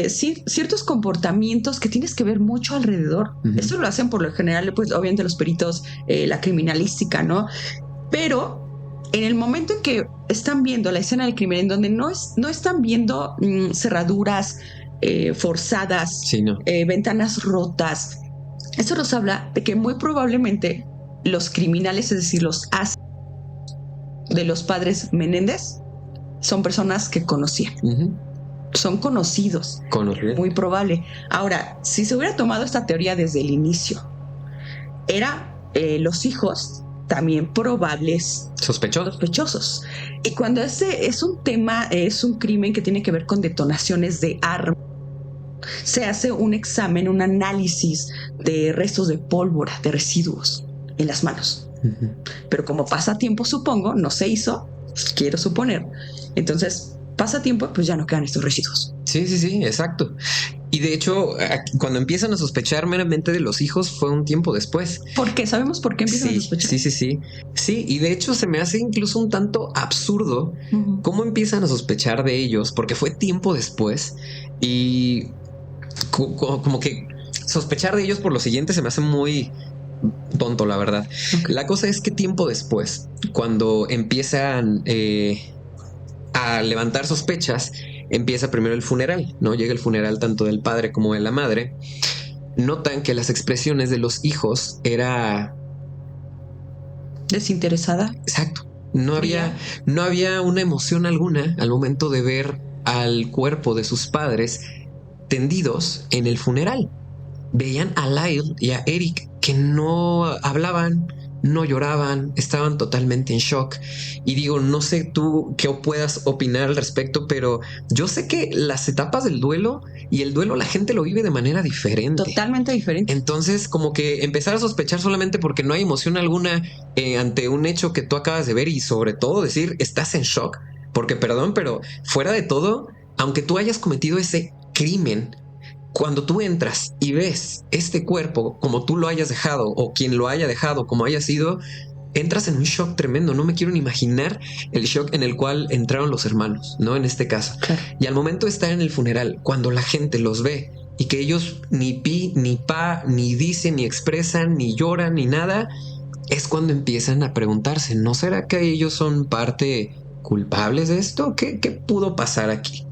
ciertos comportamientos que tienes que ver mucho alrededor. Esto lo hacen por lo general, pues obviamente los peritos, la criminalística, ¿no? Pero en el momento en que están viendo la escena del crimen, en donde no están viendo cerraduras forzadas, sí, no. Ventanas rotas, eso nos habla de que muy probablemente los criminales, es decir, los de los padres Menéndez, son personas que conocían. Son conocidos. Muy probable. Ahora, si se hubiera tomado esta teoría desde el inicio, era los hijos también probables sospechosos. Y cuando ese es un tema, es un crimen que tiene que ver con detonaciones de armas, se hace un examen, un análisis de restos de pólvora, de residuos en las manos. Pero como pasa tiempo, supongo, no se hizo, quiero suponer. Entonces, pasa tiempo, pues ya no quedan estos residuos. Sí, exacto. Y de hecho, cuando empiezan a sospechar meramente de los hijos fue un tiempo después. ¿Por qué? ¿Sabemos por qué empiezan a sospechar? Sí, y de hecho se me hace incluso un tanto absurdo cómo empiezan a sospechar de ellos, porque fue tiempo después y como que sospechar de ellos por lo siguiente se me hace muy tonto, la verdad. La cosa es que tiempo después, cuando empiezan a levantar sospechas, empieza primero el funeral, ¿no? Llega el funeral tanto del padre como de la madre. Notan que las expresiones de los hijos era desinteresada. Exacto. No había una emoción alguna al momento de ver al cuerpo de sus padres tendidos en el funeral. Veían a Lyle y a Eric que no hablaban, no lloraban, estaban totalmente en shock. Y digo, no sé tú qué puedas opinar al respecto, pero yo sé que las etapas del duelo y el duelo la gente lo vive de manera diferente. Totalmente diferente. Entonces, como que empezar a sospechar solamente porque no hay emoción alguna ante un hecho que tú acabas de ver y sobre todo decir, estás en shock. Porque perdón, pero fuera de todo, aunque tú hayas cometido ese crimen, cuando tú entras y ves este cuerpo como tú lo hayas dejado o quien lo haya dejado como haya sido, entras en un shock tremendo. No me quiero ni imaginar el shock en el cual entraron los hermanos, ¿no? En este caso. Claro. Y al momento de estar en el funeral, cuando la gente los ve y que ellos ni pi, ni pa, ni dicen, ni expresan, ni lloran, ni nada, es cuando empiezan a preguntarse, ¿no será que ellos son parte culpables de esto? ¿Qué pudo pasar aquí?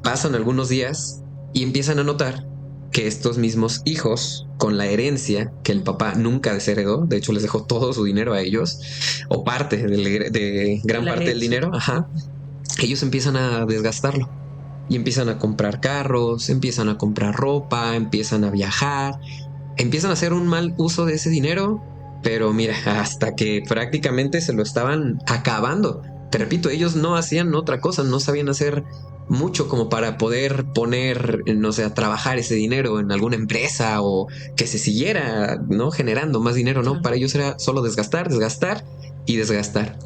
Pasan algunos días y empiezan a notar que estos mismos hijos, con la herencia que el papá nunca desheredó, de hecho les dejó todo su dinero a ellos, o parte de gran La parte del herencia. dinero, ellos empiezan a desgastarlo y empiezan a comprar carros, empiezan a comprar ropa, empiezan a viajar, empiezan a hacer un mal uso de ese dinero, pero mira, hasta que prácticamente se lo estaban acabando. Te repito, ellos no hacían otra cosa, no sabían hacer mucho como para poder poner, no sé, a trabajar ese dinero en alguna empresa o que se siguiera, ¿no? Generando más dinero, ¿no? Para ellos era solo desgastar, desgastar y desgastar.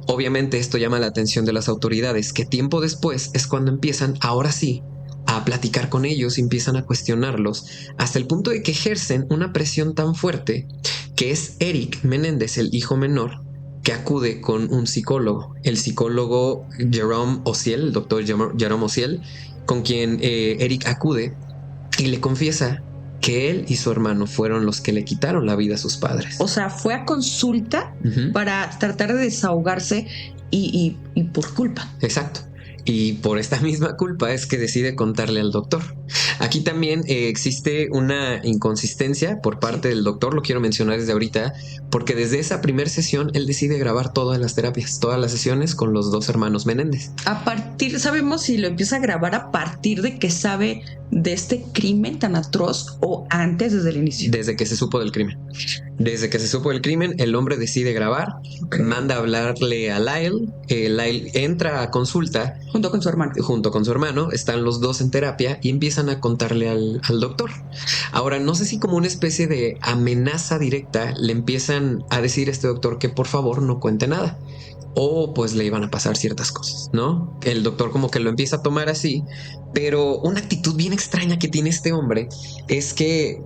Obviamente esto llama la atención de las autoridades, que tiempo después es cuando empiezan, ahora sí, a platicar con ellos y empiezan a cuestionarlos, hasta el punto de que ejercen una presión tan fuerte que es Eric Menéndez, el hijo menor, que acude con un psicólogo, el psicólogo Jerome Osiel, el doctor Jerome Osiel, con quien Eric acude y le confiesa que él y su hermano fueron los que le quitaron la vida a sus padres. O sea, fue a consulta para tratar de desahogarse y por culpa. Exacto. Y por esta misma culpa es que decide contarle al doctor. Aquí también existe una inconsistencia por parte del doctor, lo quiero mencionar desde ahorita, porque desde esa primera sesión él decide grabar todas las terapias, todas las sesiones con los dos hermanos Menéndez. Sabemos si lo empieza a grabar a partir de que sabe de este crimen tan atroz o antes, desde el inicio. Desde que se supo del crimen. Desde que se supo del crimen, el hombre decide grabar, manda a hablarle a Lyle. Lyle entra a consulta. Junto con su hermano. Junto con su hermano, están los dos en terapia y empiezan a contarle al doctor. Ahora, no sé si como una especie de amenaza directa le empiezan a decir a este doctor que por favor no cuente nada. O pues le iban a pasar ciertas cosas, ¿no? El doctor como que lo empieza a tomar así, pero una actitud bien extraña que tiene este hombre es que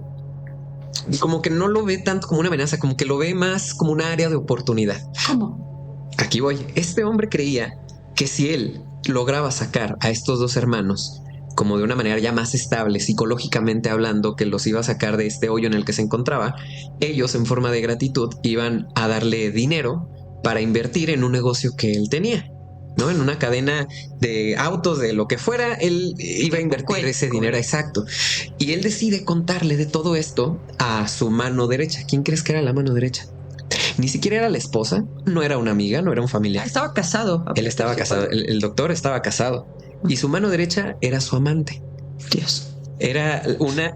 como que no lo ve tanto como una amenaza, como que lo ve más como un área de oportunidad. ¿Cómo? Aquí voy. Este hombre creía que si él lograba sacar a estos dos hermanos como de una manera ya más estable, psicológicamente hablando, que los iba a sacar de este hoyo en el que se encontraba, ellos en forma de gratitud iban a darle dinero para invertir en un negocio que él tenía, ¿no? En una cadena de autos, de lo que fuera, él iba a invertir ese dinero, exacto. Y él decide contarle de todo esto a su mano derecha. ¿Quién crees que era la mano derecha? Ni siquiera era la esposa, no era una amiga, no era un familiar. Estaba casado. Él estaba casado, el doctor estaba casado. Y su mano derecha era su amante. Dios.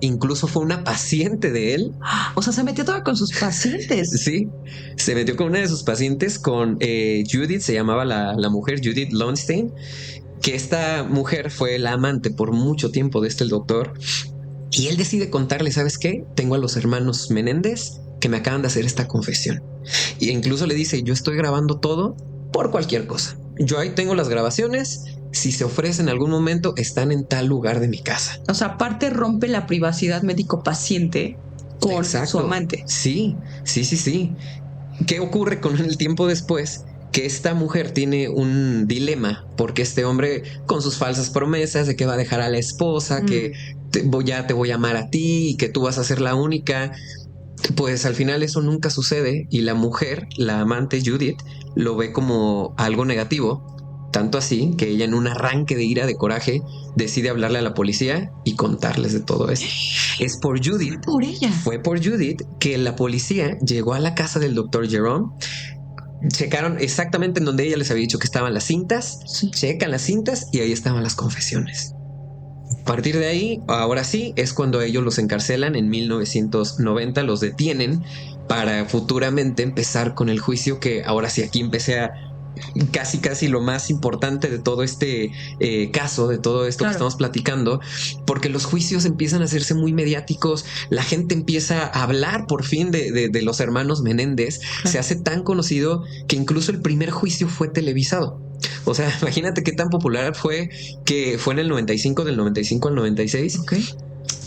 Incluso fue una paciente de él. O sea, se metió toda con sus pacientes. Sí, se metió con una de sus pacientes, con Judith, se llamaba la mujer, Judith Lowenstein, que esta mujer fue la amante por mucho tiempo de el doctor. Y él decide contarle, ¿sabes qué? Tengo a los hermanos Menéndez que me acaban de hacer esta confesión. Y incluso le dice, yo estoy grabando todo por cualquier cosa. Yo ahí tengo las grabaciones. Si se ofrece en algún momento, están en tal lugar de mi casa. O sea, aparte rompe la privacidad médico-paciente con Exacto. su amante. Sí. ¿Qué ocurre con el tiempo después? Que esta mujer tiene un dilema porque este hombre, con sus falsas promesas de que va a dejar a la esposa, que te voy a amar a ti y que tú vas a ser la única, pues al final eso nunca sucede y la mujer, la amante Judith, lo ve como algo negativo. Tanto así que ella, en un arranque de ira, de coraje, decide hablarle a la policía y contarles de todo esto. Es por Judith. Por ella. Fue por Judith que la policía llegó a la casa del doctor Jerome. Checaron exactamente en donde ella les había dicho que estaban las cintas. Sí. Checan las cintas y ahí estaban las confesiones. A partir de ahí, ahora sí, es cuando ellos los encarcelan en 1990, los detienen para futuramente empezar con el juicio, que ahora sí aquí empecé a casi lo más importante de todo este caso, de todo esto que estamos platicando, porque los juicios empiezan a hacerse muy mediáticos, la gente empieza a hablar por fin de los hermanos Menéndez, se hace tan conocido que incluso el primer juicio fue televisado. O sea, imagínate qué tan popular fue, que fue en el 95, del 95 al 96. Okay.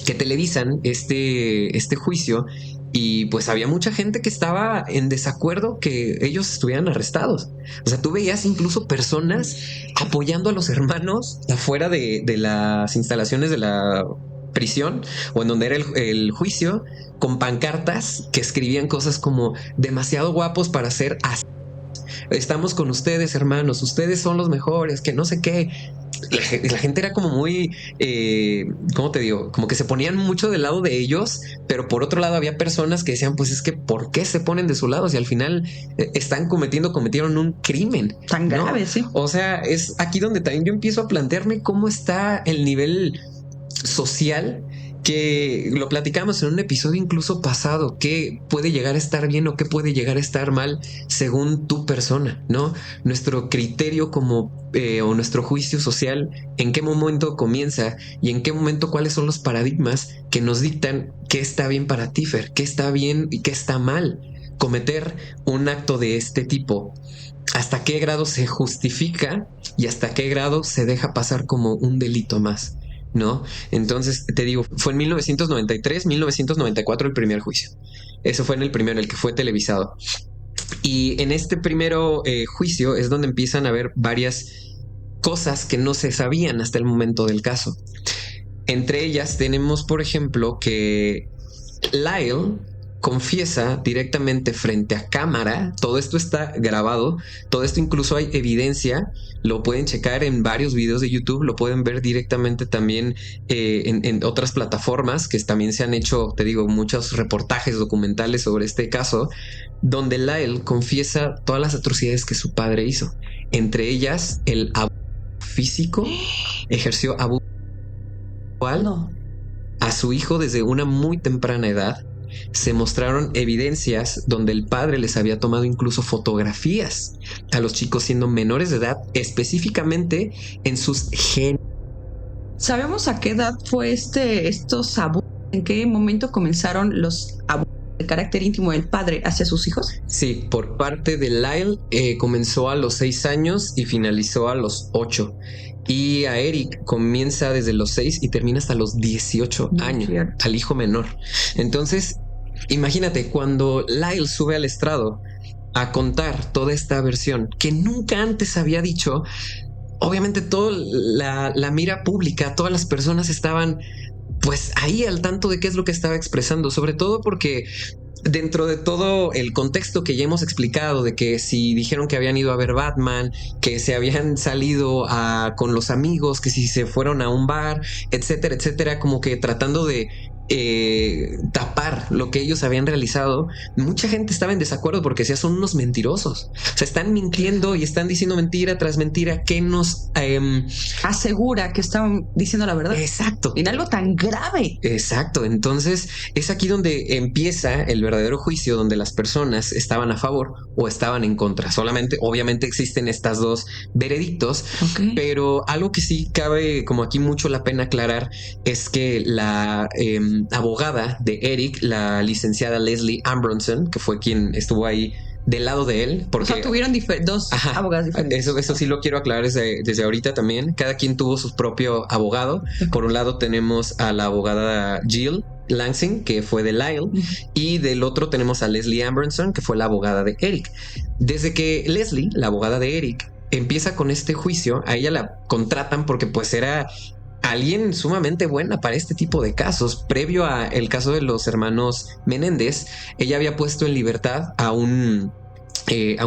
que televisan este juicio. Y pues había mucha gente que estaba en desacuerdo que ellos estuvieran arrestados. O sea, tú veías incluso personas apoyando a los hermanos afuera de las instalaciones de la prisión o en donde era el juicio, con pancartas que escribían cosas como demasiado guapos para ser así. Estamos con ustedes, hermanos, ustedes son los mejores, que no sé qué. La gente era como muy, ¿cómo te digo? Como que se ponían mucho del lado de ellos, pero por otro lado había personas que decían, pues es que ¿por qué se ponen de su lado? Si al final cometieron un crimen Tan ¿no? grave, sí. O sea, es aquí donde también yo empiezo a plantearme cómo está el nivel social, que lo platicamos en un episodio incluso pasado, qué puede llegar a estar bien o qué puede llegar a estar mal según tu persona, ¿no? Nuestro criterio como o nuestro juicio social, en qué momento comienza y en qué momento cuáles son los paradigmas que nos dictan qué está bien para ti, Fer, qué está bien y qué está mal cometer un acto de este tipo. Hasta qué grado se justifica y hasta qué grado se deja pasar como un delito más, ¿no? Entonces, te digo, fue en 1993, 1994 el primer juicio. Eso fue en el primero, el que fue televisado. Y en este primero juicio es donde empiezan a haber varias cosas que no se sabían hasta el momento del caso. Entre ellas tenemos, por ejemplo, que Lyle confiesa directamente frente a cámara. Todo esto está grabado, todo esto incluso hay evidencia, lo pueden checar en varios videos de YouTube, lo pueden ver directamente también en otras plataformas que también se han hecho, te digo, muchos reportajes documentales sobre este caso, donde Lyle confiesa todas las atrocidades que su padre hizo, entre ellas el abuso físico, ejerció abuso sexual a su hijo desde una muy temprana edad. Se mostraron evidencias donde el padre les había tomado incluso fotografías a los chicos siendo menores de edad, específicamente en sus genes. ¿Sabemos a qué edad fue estos abusos? ¿En qué momento comenzaron los abusos de carácter íntimo del padre hacia sus hijos? Sí, por parte de Lyle comenzó a los 6 años y finalizó a los 8. Y a Eric comienza desde los 6 y termina hasta los 18 años, cierto. al hijo menor. Entonces, imagínate, cuando Lyle sube al estrado a contar toda esta versión que nunca antes había dicho, obviamente toda la mira pública, todas las personas estaban pues ahí al tanto de qué es lo que estaba expresando, sobre todo porque dentro de todo el contexto que ya hemos explicado, de que si dijeron que habían ido a ver Batman, que se habían salido con los amigos, que si se fueron a un bar, etcétera, etcétera, como que tratando de tapar lo que ellos habían realizado, mucha gente estaba en desacuerdo porque decía, son unos mentirosos. O sea, están mintiendo y están diciendo mentira tras mentira que nos asegura que están diciendo la verdad. Exacto. En algo tan grave. Exacto. Entonces es aquí donde empieza el verdadero juicio, donde las personas estaban a favor o estaban en contra. Solamente, obviamente existen estas dos veredictos, pero algo que sí cabe como aquí mucho la pena aclarar es que la abogada de Eric, la licenciada Leslie Ambronson, que fue quien estuvo ahí del lado de él, porque o sea, tuvieron dos abogados diferentes. Eso sí lo quiero aclarar desde ahorita también. Cada quien tuvo su propio abogado. Por un lado tenemos a la abogada Jill Lansing, que fue de Lyle, y del otro tenemos a Leslie Ambronson, que fue la abogada de Eric. Desde que Leslie, la abogada de Eric, empieza con este juicio, a ella la contratan porque pues era alguien sumamente buena para este tipo de casos. Previo a el caso de los hermanos Menéndez, ella había puesto en libertad a un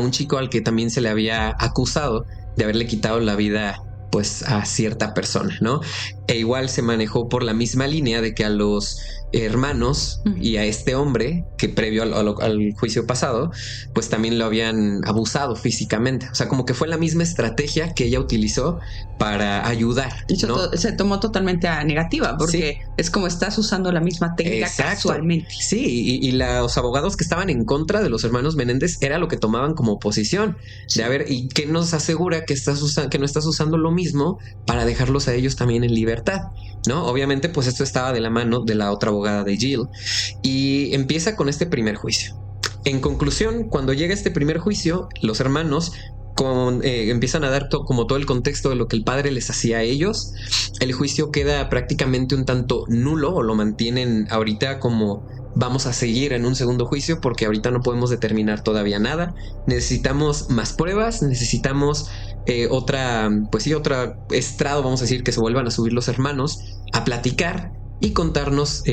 chico al que también se le había acusado de haberle quitado la vida pues a cierta persona, ¿no? E igual se manejó por la misma línea de que a los hermanos y a este hombre que previo al juicio pasado pues también lo habían abusado físicamente. O sea, como que fue la misma estrategia que ella utilizó para ayudar, ¿no? Se tomó totalmente a negativa porque es como estás usando la misma técnica. Exacto. Casualmente. Sí, y los abogados que estaban en contra de los hermanos Menéndez era lo que tomaban como posición de a ver, ¿y qué nos asegura que no estás usando lo mismo para dejarlos a ellos también en libertad? ¿No? Obviamente pues esto estaba de la mano de la otra abogada de Jill y empieza con este primer juicio. En conclusión, cuando llega este primer juicio, los hermanos empiezan a dar como todo el contexto de lo que el padre les hacía a ellos, el juicio queda prácticamente un tanto nulo, o lo mantienen ahorita como vamos a seguir en un segundo juicio porque ahorita no podemos determinar todavía nada. Necesitamos más pruebas, necesitamos otro estrado, vamos a decir, que se vuelvan a subir los hermanos a platicar y contarnos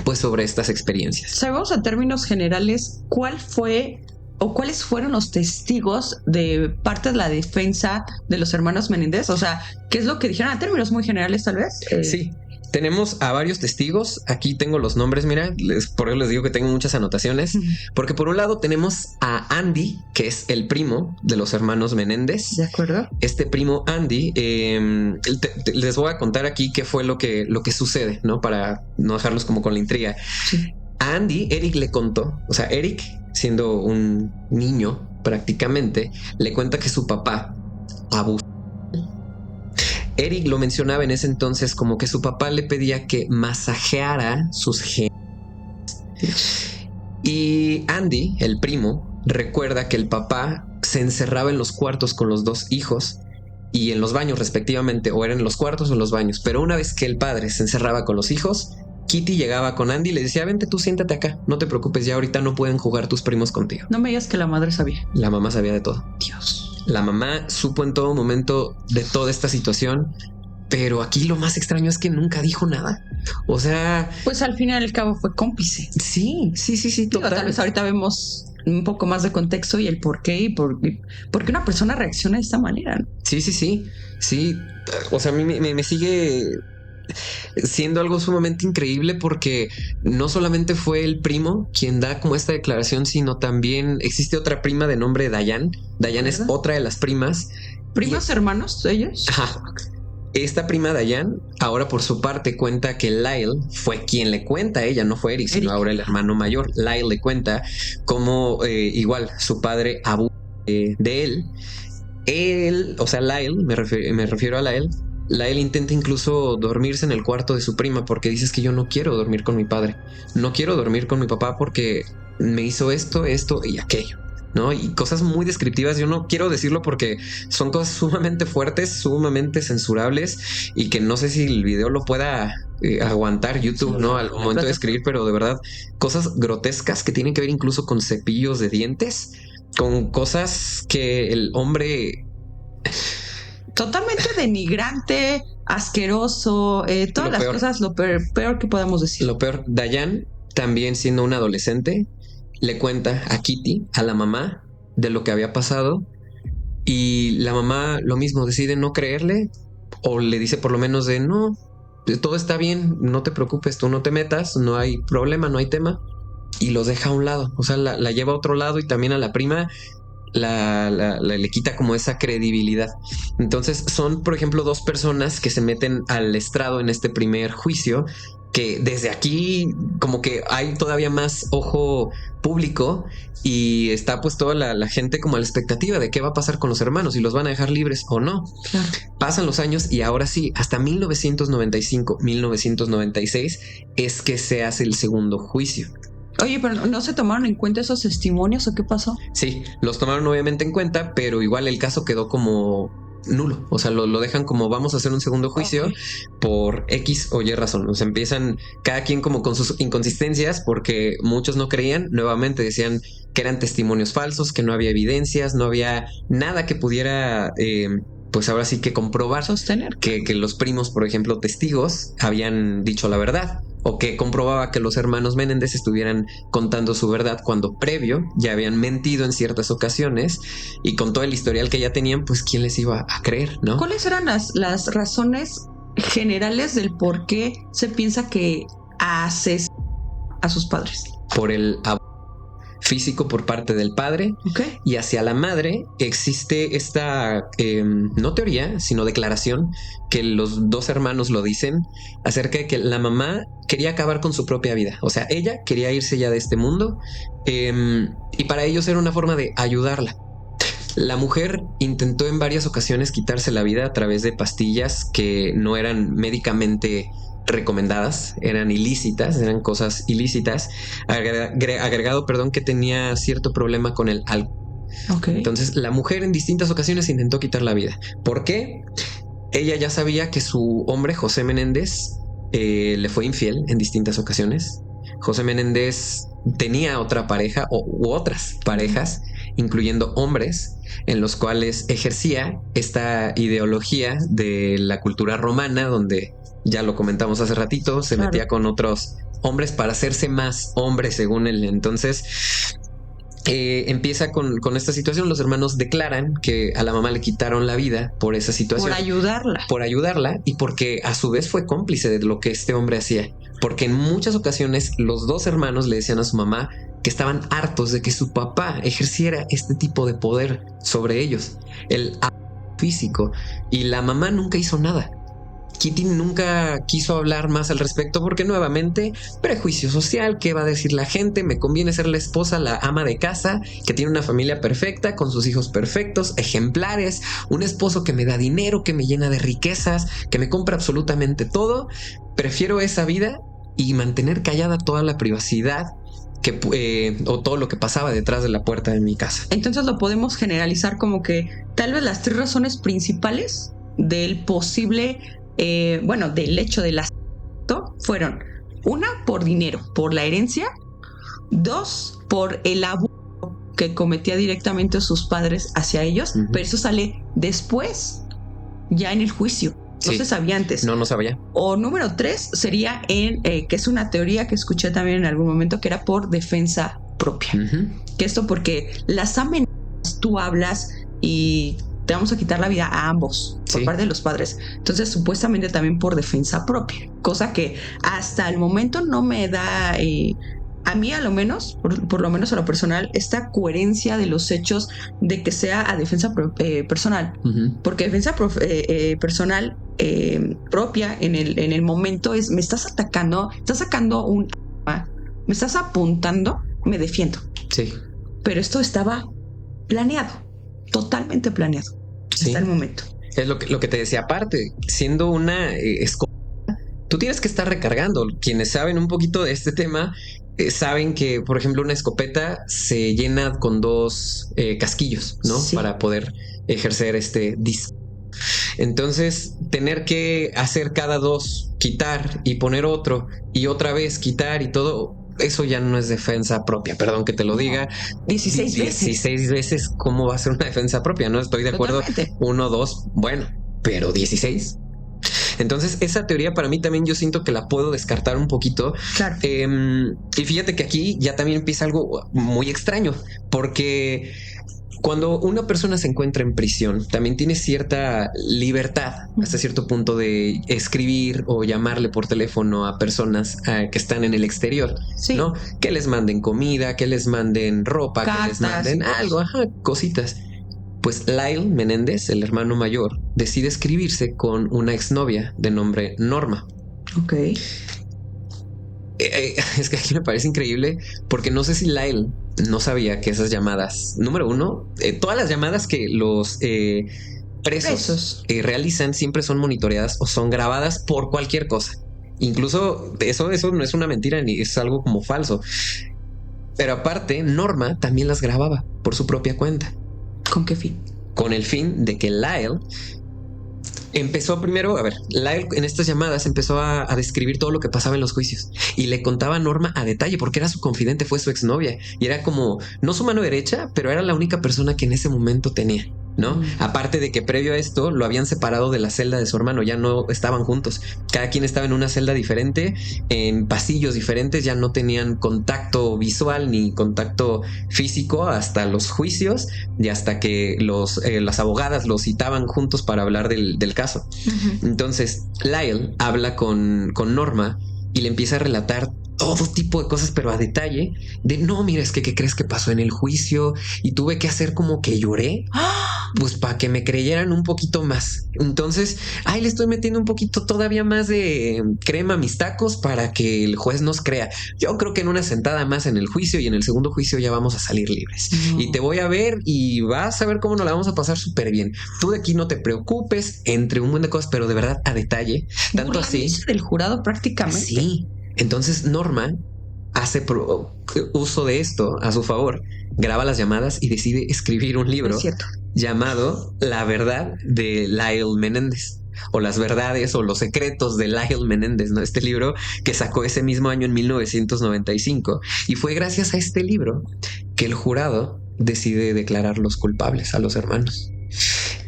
pues sobre estas experiencias. Sabemos a términos generales cuál fue o cuáles fueron los testigos de parte de la defensa de los hermanos Menéndez. O sea, ¿qué es lo que dijeron a términos muy generales tal vez? Sí. Tenemos a varios testigos. Aquí tengo los nombres, mira, por eso les digo que tengo muchas anotaciones, porque por un lado tenemos a Andy, que es el primo de los hermanos Menéndez. De acuerdo. Este primo Andy, les voy a contar aquí qué fue lo que sucede, ¿no? Para no dejarlos como con la intriga. Sí. A Andy, Eric le contó, o sea, Eric, siendo un niño prácticamente, le cuenta que su papá abusó. Eric lo mencionaba en ese entonces como que su papá le pedía que masajeara sus genes. Y Andy, el primo, recuerda que el papá se encerraba en los cuartos con los dos hijos y en los baños respectivamente, o eran en los cuartos o en los baños. Pero una vez que el padre se encerraba con los hijos, Kitty llegaba con Andy y le decía: vente tú, siéntate acá, no te preocupes, ya ahorita no pueden jugar tus primos contigo. No me digas que la madre sabía. La mamá sabía de todo. Dios. La mamá supo en todo momento de toda esta situación, pero aquí lo más extraño es que nunca dijo nada. O sea, pues al final y al cabo fue cómplice. Sí, Digo, tal vez ahorita vemos un poco más de contexto y el por qué y por qué una persona reacciona de esta manera, ¿no? Sí. O sea, a mí me sigue siendo algo sumamente increíble porque no solamente fue el primo quien da como esta declaración, sino también existe otra prima de nombre Dayan. Dayan es otra de las primas. ¿Primos hermanos ellos? Ajá. Esta prima Dayan ahora por su parte cuenta que Lyle fue quien le cuenta a ella, no fue Eric, sino ahora el hermano mayor. Lyle le cuenta cómo igual su padre abusó de él. Él, o sea, Lyle, me refiero a Lyle. Lyle intenta incluso dormirse en el cuarto de su prima porque dice: es que yo no quiero dormir con mi padre, no quiero dormir con mi papá porque me hizo esto y aquello, ¿no? Y cosas muy descriptivas. Yo no quiero decirlo porque son cosas sumamente fuertes, sumamente censurables y que no sé si el video lo pueda aguantar YouTube, ¿no? Al momento de escribir, pero de verdad, cosas grotescas que tienen que ver incluso con cepillos de dientes, con cosas que el hombre... Totalmente denigrante, asqueroso, todas las cosas, lo peor que podamos decir. Lo peor, Dayan, también siendo una adolescente, le cuenta a Kitty, a la mamá, de lo que había pasado, y la mamá lo mismo, decide no creerle, o le dice por lo menos de: no, todo está bien, no te preocupes, tú no te metas, no hay problema, no hay tema, y los deja a un lado. O sea, la lleva a otro lado y también a la prima le quita como esa credibilidad. Entonces son, por ejemplo, dos personas que se meten al estrado en este primer juicio, que desde aquí como que hay todavía más ojo público y está pues toda la gente como a la expectativa de qué va a pasar con los hermanos, si los van a dejar libres o no. Claro. Pasan los años y ahora sí, hasta 1995, 1996 es que se hace el segundo juicio. Oye, pero ¿no se tomaron en cuenta esos testimonios o qué pasó? Sí, los tomaron obviamente en cuenta, pero igual el caso quedó como nulo. O sea, lo dejan como: vamos a hacer un segundo juicio por X o Y razón. O sea, empiezan cada quien como con sus inconsistencias porque muchos no creían. Nuevamente decían que eran testimonios falsos, que no había evidencias, no había nada que pudiera... pues ahora sí que comprobar, sostener que los primos, por ejemplo, testigos, habían dicho la verdad, o que comprobaba que los hermanos Menéndez estuvieran contando su verdad cuando previo ya habían mentido en ciertas ocasiones, y con todo el historial que ya tenían, pues quién les iba a creer, ¿no? ¿Cuáles eran las razones generales del por qué se piensa que asesinó a sus padres? Por el físico por parte del padre, y hacia la madre existe esta no teoría, sino declaración, que los dos hermanos lo dicen, acerca de que la mamá quería acabar con su propia vida. O sea, ella quería irse ya de este mundo, y para ellos era una forma de ayudarla. La mujer intentó en varias ocasiones quitarse la vida a través de pastillas que no eran médicamente recomendadas, eran ilícitas, eran cosas ilícitas, agregado, que tenía cierto problema con el alcohol. Ok. Entonces, la mujer en distintas ocasiones intentó quitar la vida. ¿Por qué? Ella ya sabía que su hombre, José Menéndez, le fue infiel en distintas ocasiones. José Menéndez tenía otra pareja u otras parejas, incluyendo hombres, en los cuales ejercía esta ideología de la cultura romana, donde ya lo comentamos hace ratito, se metía con otros hombres para hacerse más hombre según él. Entonces empieza con esta situación. Los hermanos declaran que a la mamá le quitaron la vida por esa situación. Por ayudarla y porque a su vez fue cómplice de lo que este hombre hacía. Porque en muchas ocasiones los dos hermanos le decían a su mamá que estaban hartos de que su papá ejerciera este tipo de poder sobre ellos, el físico, y la mamá nunca hizo nada. Kitty nunca quiso hablar más al respecto porque nuevamente prejuicio social, ¿qué va a decir la gente? Me conviene ser la esposa, la ama de casa, que tiene una familia perfecta, con sus hijos perfectos, ejemplares, un esposo que me da dinero, que me llena de riquezas, que me compra absolutamente todo. Prefiero esa vida y mantener callada toda la privacidad o todo lo que pasaba detrás de la puerta de mi casa. Entonces lo podemos generalizar como que tal vez las 3 razones principales del posible, del hecho del asesinato fueron: 1, por dinero, por la herencia; 2, por el abuso que cometía directamente sus padres hacia ellos, pero eso sale después, ya en el juicio. No se sabía antes. No sabía. O número 3 sería que es una teoría que escuché también en algún momento, que era por defensa propia. Que esto porque las amenazas, tú hablas y te vamos a quitar la vida a ambos por parte de los padres. Entonces, supuestamente también por defensa propia. Cosa que hasta el momento no me da... a mí, a lo menos, por lo menos a lo personal, esta coherencia de los hechos de que sea a defensa personal. Porque defensa personal propia en el momento es: me estás atacando, estás sacando un arma, me estás apuntando, me defiendo. Sí. Pero esto estaba planeado, totalmente planeado, hasta el momento. Es lo que te decía. Aparte, siendo una escopeta, tú tienes que estar recargando. Quienes saben un poquito de este tema saben que, por ejemplo, una escopeta se llena con 2 casquillos, ¿no? Sí. Para poder ejercer este disparo. Entonces, tener que hacer cada 2, quitar y poner otro, y otra vez quitar y todo, eso ya no es defensa propia. Perdón que te lo diga. 16 veces. 16 veces, ¿cómo va a ser una defensa propia? No estoy de acuerdo. Totalmente. 1, 2, bueno, pero 16. Entonces, esa teoría para mí también yo siento que la puedo descartar un poquito. Claro. Y fíjate que aquí ya también empieza algo muy extraño, porque cuando una persona se encuentra en prisión, también tiene cierta libertad hasta cierto punto de escribir o llamarle por teléfono a personas que están en el exterior, ¿no? Que les manden comida, que les manden ropa, cartas, que les manden algo, cositas. Pues Lyle Menéndez, el hermano mayor, decide escribirse con una exnovia de nombre Norma. Ok. Es que aquí me parece increíble porque no sé si Lyle no sabía que esas llamadas, número 1, todas las llamadas que los presos realizan siempre son monitoreadas o son grabadas por cualquier cosa. Incluso eso no es una mentira ni es algo como falso. Pero aparte, Norma también las grababa por su propia cuenta. ¿Con qué fin? Con el fin de que Lyle empezó primero, Lyle en estas llamadas empezó a describir todo lo que pasaba en los juicios y le contaba a Norma a detalle porque era su confidente, fue su exnovia y era como, no su mano derecha, pero era la única persona que en ese momento tenía, ¿no? Aparte de que previo a esto lo habían separado de la celda de su hermano, ya no estaban juntos, cada quien estaba en una celda diferente, en pasillos diferentes, ya no tenían contacto visual ni contacto físico hasta los juicios y hasta que las abogadas los citaban juntos para hablar del caso. Entonces Lyle habla con Norma y le empieza a relatar todo tipo de cosas, pero a detalle, de no, mira, es que ¿qué crees que pasó en el juicio? Y tuve que hacer como que lloré, pues para que me creyeran un poquito más. Entonces, le estoy metiendo un poquito todavía más de crema a mis tacos para que el juez nos crea. Yo creo que en una sentada más en el juicio y en el segundo juicio ya vamos a salir libres. Y te voy a ver y vas a ver cómo nos la vamos a pasar súper bien. Tú de aquí no te preocupes, entre un buen de cosas, pero de verdad a detalle. Tanto así. Del jurado prácticamente. Sí. Entonces Norma hace uso de esto a su favor, graba las llamadas y decide escribir un libro Es cierto. llamado La verdad de Lyle Menéndez, o las verdades o los secretos de Lyle Menéndez, ¿no? Este libro que sacó ese mismo año en 1995. Y fue gracias a este libro que el jurado decide declararlos culpables a los hermanos.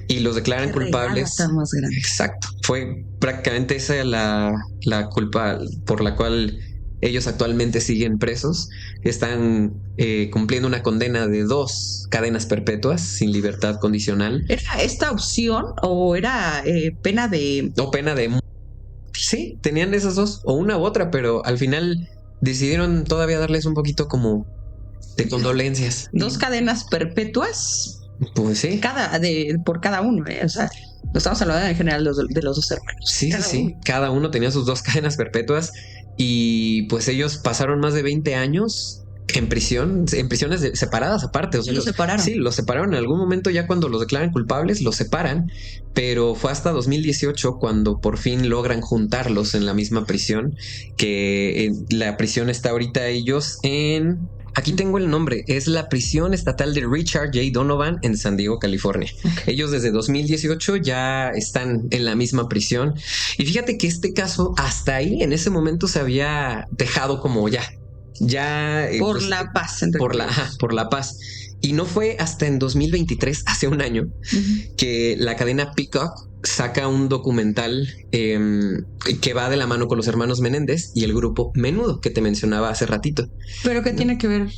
Y los declaran Qué regalo culpables. tan más grande. Exacto. Fue prácticamente esa la culpa por la cual ellos actualmente siguen presos. Están cumpliendo una condena de 2 cadenas perpetuas sin libertad condicional. ¿Era esta opción o era pena de... O pena de... Sí, tenían esas dos, o una u otra, pero al final decidieron todavía darles un poquito como de condolencias. 2 cadenas perpetuas Pues sí. por cada uno, ¿eh? O sea, no estamos hablando en general de los 2 hermanos. Sí, Cada sí. uno. Cada uno tenía sus 2 cadenas perpetuas y pues ellos pasaron más de 20 años en prisiones separadas aparte. O sea, Los separaron. Sí, los separaron en algún momento. Ya cuando los declaran culpables, los separan, pero fue hasta 2018 cuando por fin logran juntarlos en la misma prisión, que la prisión está ahorita ellos en... Aquí tengo el nombre, es la prisión estatal de Richard J. Donovan en San Diego, California. Ellos desde 2018 ya están en la misma prisión. Y fíjate que este caso hasta ahí, en ese momento, se había dejado como ya Por pues, la paz. entre por comillas. por la paz. Y no fue hasta en 2023, hace un año, Ujú. que la cadena Peacock saca un documental que va de la mano con los hermanos Menéndez y el grupo Menudo que te mencionaba hace ratito. ¿Pero qué tiene que ver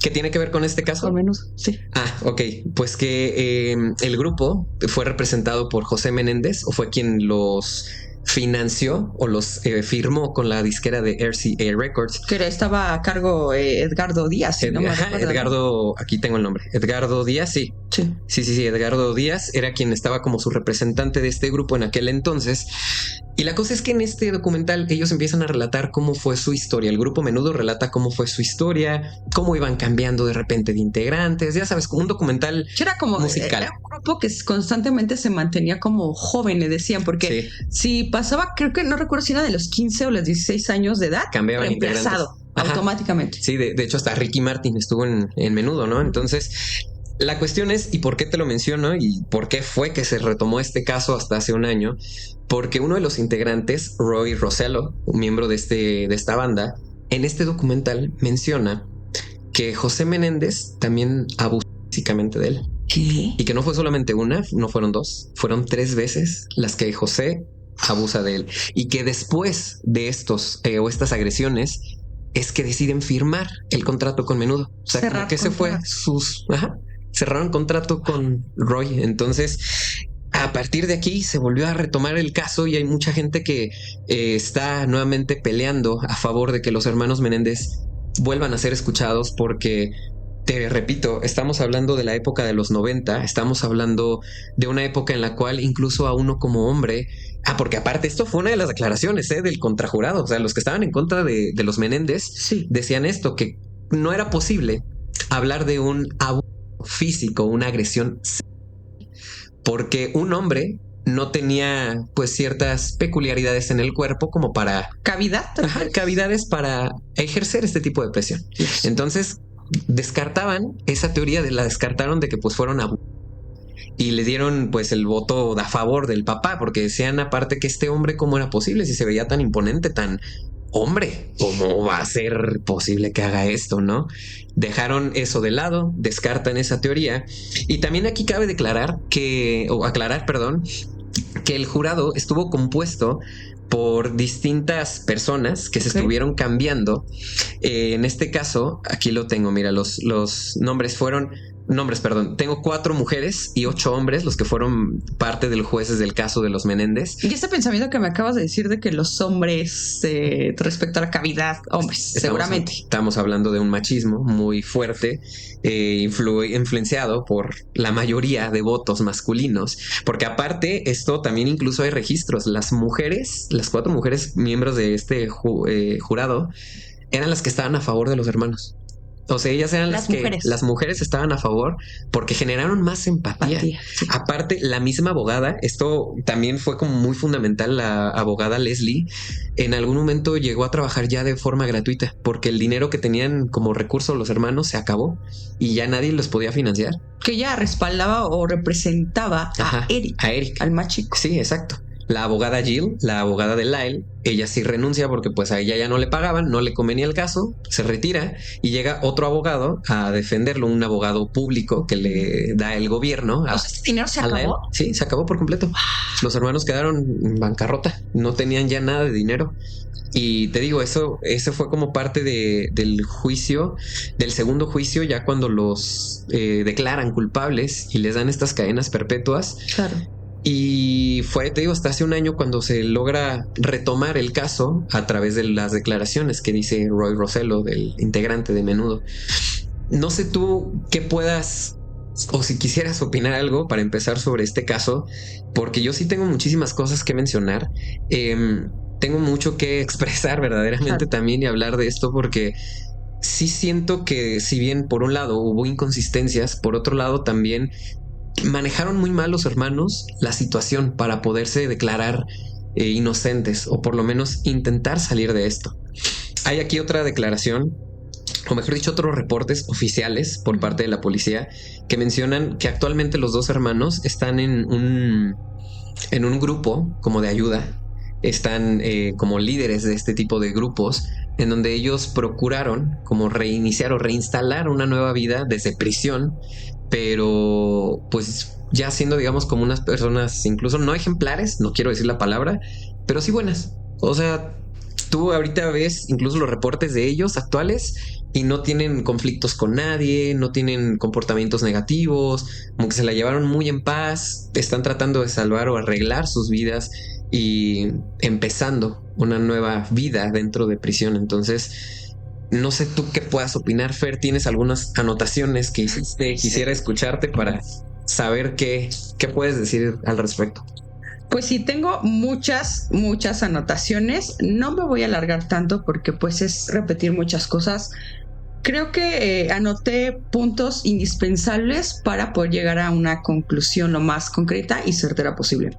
¿Qué tiene que ver con este caso? con menos? Sí. Ah, ok. Pues que el grupo fue representado por José Menéndez, o fue quien los financió o los firmó con la disquera de RCA Records. Que estaba a cargo Edgardo Díaz. Si no me Ajá, recuerdo. Edgardo, aquí tengo el nombre. Edgardo Díaz, sí. Sí. Sí, Edgardo Díaz era quien estaba como su representante de este grupo en aquel entonces. Y la cosa es que en este documental ellos empiezan a relatar cómo fue su historia. El grupo Menudo relata cómo fue su historia, cómo iban cambiando de repente de integrantes, ya sabes, como un documental Era como musical. era un grupo que constantemente se mantenía como joven, le decían, porque Sí. si pasaba, creo que no recuerdo si era de los 15 o los 16 años de edad, Cambiaban reemplazado integrantes. Ajá. automáticamente. Sí, de hecho hasta Ricky Martin estuvo en Menudo, ¿no? Entonces, la cuestión es, ¿y por qué te lo menciono? ¿Y por qué fue que se retomó este caso hasta hace un año? Porque uno de los integrantes, Roy Rosello, un miembro de esta banda, en este documental menciona que José Menéndez también abusó físicamente de él. ¿Qué? Y que no fue solamente una, no fueron 2, fueron 3 veces las que José abusa de él. Y que después de estos o estas agresiones es que deciden firmar el contrato con Menudo. O sea, Cerrar como que ese fue contrato. cerraron contrato con Roy. Entonces, a partir de aquí se volvió a retomar el caso y hay mucha gente que está nuevamente peleando a favor de que los hermanos Menéndez vuelvan a ser escuchados, porque te repito, estamos hablando de la época de los 90, estamos hablando de una época en la cual incluso a uno como hombre, porque aparte esto fue una de las declaraciones del contrajurado, o sea, los que estaban en contra de los Menéndez Sí. decían esto, que no era posible hablar de un abuso físico, una agresión, porque un hombre no tenía pues ciertas peculiaridades en el cuerpo como para ¿Cavidad? cavidades para ejercer este tipo de presión. Entonces descartaron de que pues fueron abusos y le dieron pues el voto a favor del papá, porque decían aparte que este hombre, cómo era posible si se veía tan imponente, tan hombre, cómo va a ser posible que haga esto, ¿no? Dejaron eso de lado, descartan esa teoría. Y también aquí cabe aclarar, que el jurado estuvo compuesto por distintas personas que se estuvieron cambiando. En este caso, aquí lo tengo, mira, los nombres fueron... tengo 4 mujeres y 8 hombres, los que fueron parte de los jueces del caso de los Menéndez. Y este pensamiento que me acabas de decir de que los hombres, respecto a la cavidad, hombres, seguramente. Estamos hablando de un machismo muy fuerte, influenciado por la mayoría de votos masculinos, porque aparte esto también incluso hay registros. Las 4 mujeres miembros de este jurado eran las que estaban a favor de los hermanos. O sea, ellas eran las mujeres estaban a favor porque generaron más empatía. Sí. Aparte, la misma abogada, esto también fue como muy fundamental, la abogada Leslie, en algún momento llegó a trabajar ya de forma gratuita porque el dinero que tenían como recurso los hermanos se acabó y ya nadie los podía financiar. Que ella respaldaba o representaba a Eric, al más chico. Sí, exacto. La abogada Jill, la abogada de Lyle, ella sí renuncia porque pues a ella ya no le pagaban, no le convenía el caso, se retira y llega otro abogado a defenderlo, un abogado público que le da el gobierno. ¿Este dinero se acabó? Lyle. Sí, se acabó por completo. Los hermanos quedaron en bancarrota, no tenían ya nada de dinero. Y te digo, eso fue como parte del juicio, del segundo juicio, ya cuando los declaran culpables y les dan estas cadenas perpetuas. Claro. Y fue, te digo, hasta hace un año cuando se logra retomar el caso a través de las declaraciones que dice Roy Rosello, del integrante de Menudo. No sé tú qué puedas o si quisieras opinar algo para empezar sobre este caso, porque yo sí tengo muchísimas cosas que mencionar. Tengo mucho que expresar verdaderamente también y hablar de esto porque sí siento que si bien por un lado hubo inconsistencias, por otro lado también manejaron muy mal los hermanos la situación para poderse declarar inocentes o por lo menos intentar salir de esto. Hay aquí otra declaración, o mejor dicho, otros reportes oficiales por parte de la policía que mencionan que actualmente los dos hermanos están en un grupo como de ayuda, están como líderes de este tipo de grupos en donde ellos procuraron como reiniciar o reinstalar una nueva vida desde prisión, pero pues ya siendo, digamos, como unas personas incluso no ejemplares, no quiero decir la palabra, pero sí buenas. O sea, tú ahorita ves incluso los reportes de ellos actuales y no tienen conflictos con nadie, no tienen comportamientos negativos, como que se la llevaron muy en paz, están tratando de salvar o arreglar sus vidas y empezando una nueva vida dentro de prisión. Entonces, no sé tú qué puedas opinar, Fer. ¿Tienes algunas anotaciones que hiciste? Quisiera escucharte para saber qué puedes decir al respecto. Pues sí, tengo muchas anotaciones. No me voy a alargar tanto porque pues es repetir muchas cosas. Creo que anoté puntos indispensables para poder llegar a una conclusión lo más concreta y certera posible.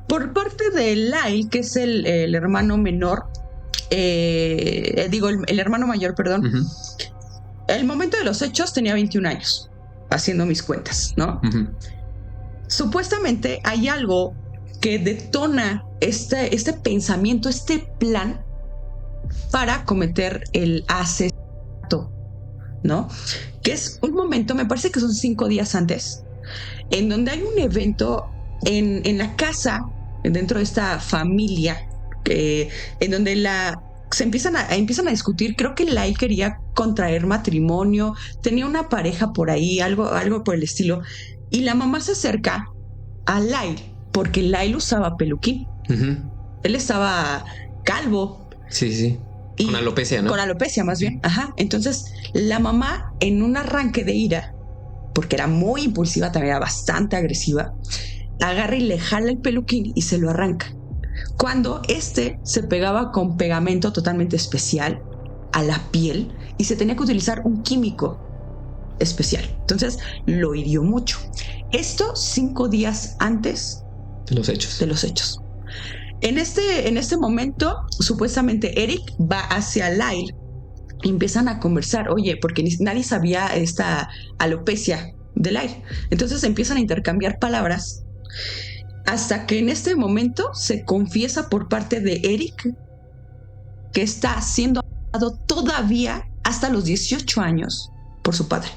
Por parte de Lyle, que es el hermano menor, el hermano mayor, perdón. Uh-huh. El momento de los hechos tenía 21 años, haciendo mis cuentas, ¿no? Uh-huh. Supuestamente hay algo que detona este pensamiento, este plan para cometer el asesinato, ¿no? Que es un momento, me parece que son 5 días antes, en donde hay un evento en la casa, dentro de esta familia, en donde se empiezan a discutir. Creo que Lyle quería contraer matrimonio, tenía una pareja por ahí, algo por el estilo, y la mamá se acerca a Lyle porque Lyle usaba peluquín. Uh-huh. Él estaba calvo. Sí. Con alopecia, ¿no? Con alopecia, más bien. Ajá. Entonces, la mamá, en un arranque de ira, porque era muy impulsiva, también era bastante agresiva, agarra y le jala el peluquín y se lo arranca. Cuando se pegaba con pegamento totalmente especial a la piel y se tenía que utilizar un químico especial. Entonces lo hirió mucho. Esto 5 días antes de los hechos. En este momento, supuestamente Eric va hacia Lyle y empiezan a conversar. Oye, porque nadie sabía esta alopecia de Lyle. Entonces empiezan a intercambiar palabras hasta que en este momento se confiesa por parte de Eric que está siendo abusado todavía hasta los 18 años por su padre.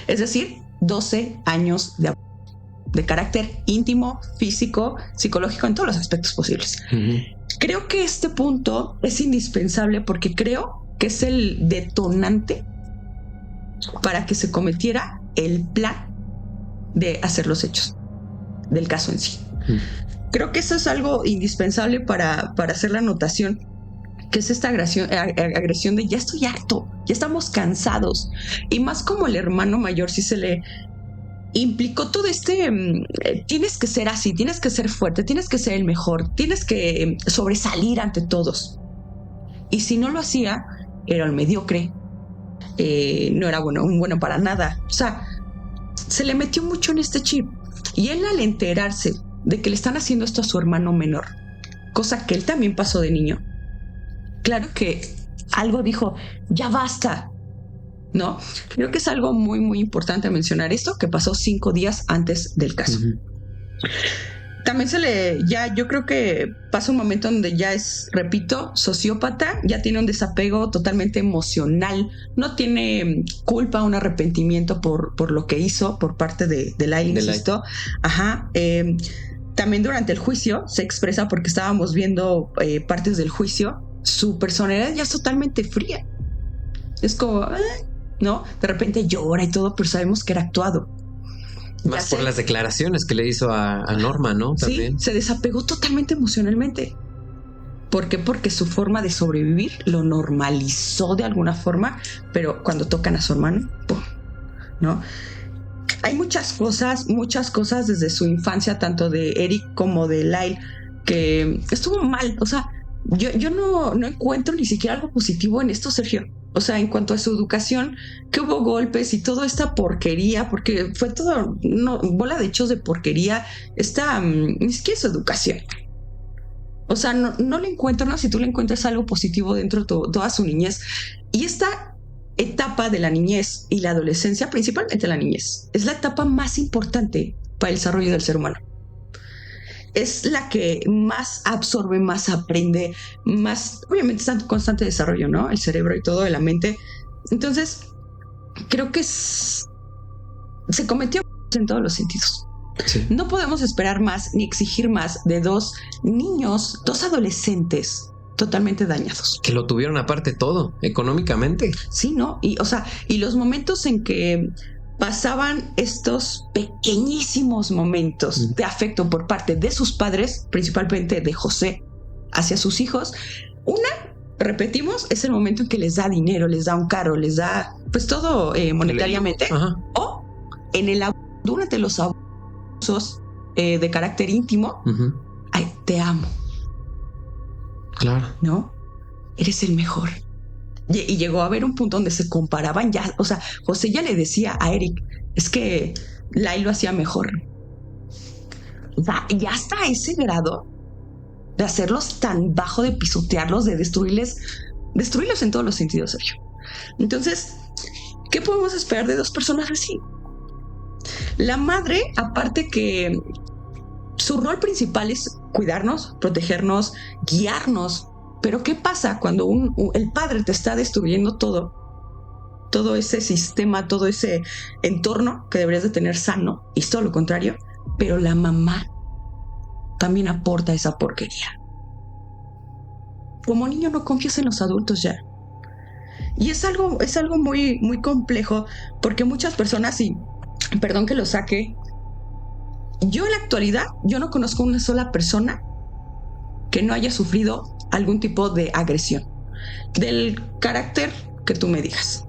Es decir, 12 años de carácter íntimo, físico, psicológico, en todos los aspectos posibles. Uh-huh. Creo que este punto es indispensable porque creo que es el detonante para que se cometiera el plan de hacer los hechos del caso en sí. Creo que eso es algo indispensable para hacer la anotación, que es esta agresión de ya estoy harto, ya estamos cansados. Y más como el hermano mayor sí se le implicó todo tienes que ser así, tienes que ser fuerte, tienes que ser el mejor, tienes que sobresalir ante todos. Y si no lo hacía, era el mediocre, no era bueno para nada. O sea, se le metió mucho en este chip. Y él, al enterarse de que le están haciendo esto a su hermano menor, cosa que él también pasó de niño, claro que algo dijo, ya basta, ¿no? Creo que es algo muy, muy importante mencionar esto, que pasó 5 días antes del caso. También yo creo que pasa un momento donde ya es, repito, sociópata, ya tiene un desapego totalmente emocional, no tiene culpa, un arrepentimiento por lo que hizo por parte de Lyle, insisto. Ajá. También durante el juicio se expresa, porque estábamos viendo partes del juicio, su personalidad ya es totalmente fría. Es como, ¿no? De repente llora y todo, pero sabemos que era actuado. Más por las declaraciones que le hizo a Norma, ¿no? También. Sí, se desapegó totalmente emocionalmente. ¿Por qué? Porque su forma de sobrevivir lo normalizó de alguna forma, pero cuando tocan a su hermano, ¡pum!, ¿no? Hay muchas cosas desde su infancia, tanto de Eric como de Lyle, que estuvo mal. O sea, yo no encuentro ni siquiera algo positivo en esto, Sergio. O sea, en cuanto a su educación, que hubo golpes y toda esta porquería, porque fue todo bola de hechos de porquería, ni siquiera su educación. O sea, no le encuentro, ¿no? Si tú le encuentras algo positivo dentro de toda su niñez. Y esta etapa de la niñez y la adolescencia, principalmente la niñez, es la etapa más importante para el desarrollo del ser humano. Es la que más absorbe, más aprende, más, obviamente está en constante desarrollo, ¿no? El cerebro y todo de la mente. Entonces, creo que se cometió en todos los sentidos. Sí. No podemos esperar más ni exigir más de 2 niños, 2 adolescentes totalmente dañados. Que lo tuvieron aparte todo, económicamente. Sí, ¿no? Y los momentos en que pasaban estos pequeñísimos momentos de afecto por parte de sus padres, principalmente de José, hacia sus hijos. Repetimos, es el momento en que les da dinero, les da un carro, les da pues todo monetariamente. O en durante los abusos de carácter íntimo. Ay, te amo. Claro. ¿No? Eres el mejor. Y llegó a haber un punto donde se comparaban ya. O sea, José ya le decía a Eric, es que Lyle lo hacía mejor. O sea, ya hasta ese grado de hacerlos tan bajo, de pisotearlos, de destruirlos en todos los sentidos, Sergio. Entonces, ¿qué podemos esperar de 2 personas así? La madre, aparte que su rol principal es cuidarnos, protegernos, guiarnos. Pero ¿qué pasa cuando el padre te está destruyendo todo ese sistema, todo ese entorno que deberías de tener sano? Y es todo lo contrario. Pero la mamá también aporta esa porquería. Como niño no confías en los adultos ya. Y es algo muy, muy complejo, porque muchas personas, y perdón que lo saque, yo en la actualidad, yo no conozco una sola persona que no haya sufrido algún tipo de agresión, del carácter que tú me digas,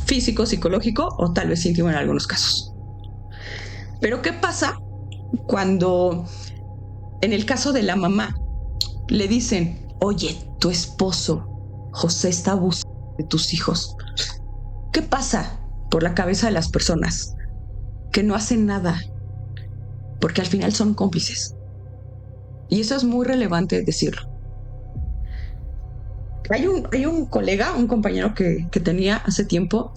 físico, psicológico o tal vez íntimo en algunos casos. Pero ¿qué pasa cuando en el caso de la mamá le dicen, oye, tu esposo José está abusando de tus hijos? ¿Qué pasa por la cabeza de las personas que no hacen nada? Porque al final son cómplices. Y eso es muy relevante decirlo. Hay un colega, un compañero que tenía hace tiempo,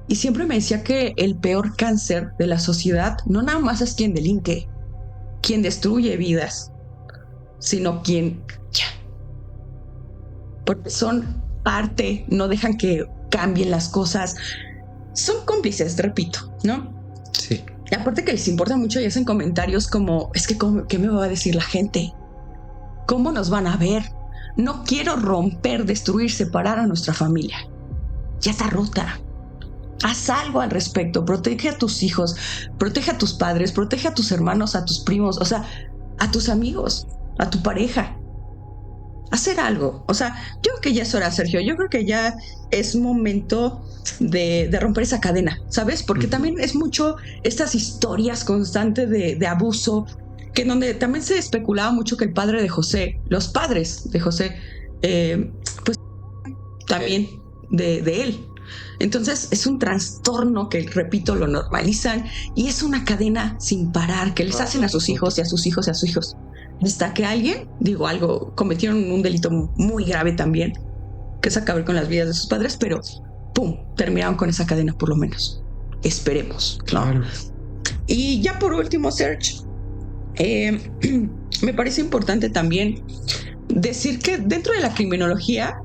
y siempre me decía que el peor cáncer de la sociedad no nada más es quien delinque, quien destruye vidas, sino quien porque son parte, no dejan que cambien las cosas, son cómplices, repito, ¿no? Sí. Y aparte que les importa mucho y hacen comentarios como, es que ¿qué me va a decir la gente? ¿Cómo nos van a ver? No quiero romper, destruir, separar a nuestra familia. Ya está rota. Haz algo al respecto. Protege a tus hijos, protege a tus padres, protege a tus hermanos, a tus primos, o sea, a tus amigos, a tu pareja. Hacer algo. O sea, yo creo que ya es hora, Sergio. Yo creo que ya es momento de romper esa cadena, ¿sabes? Porque también es mucho estas historias constantes de abuso, que en donde también se especulaba mucho que el padre de José, los padres de José, pues también de él. Entonces es un trastorno que, repito, lo normalizan y es una cadena sin parar que les hacen a sus hijos y a sus hijos y a sus hijos. Hasta que alguien, cometieron un delito muy grave también, que es acabar con las vidas de sus padres, pero ¡pum! Terminaron con esa cadena por lo menos. Esperemos, ¿no? Claro. Y ya por último, Serge, me parece importante también decir que dentro de la criminología,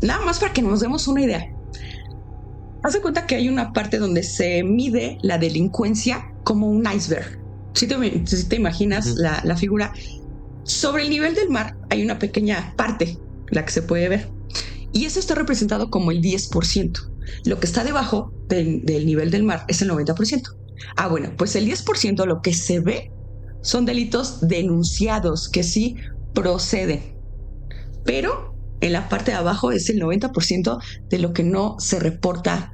nada más para que nos demos una idea, haz de cuenta que hay una parte donde se mide la delincuencia como un iceberg. Si te imaginas la figura, sobre el nivel del mar hay una pequeña parte, la que se puede ver, y eso está representado como el 10%. Lo que está debajo del nivel del mar es el 90%. Ah, bueno, pues el 10% lo que se ve son delitos denunciados que sí proceden, pero en la parte de abajo es el 90% de lo que no se reporta,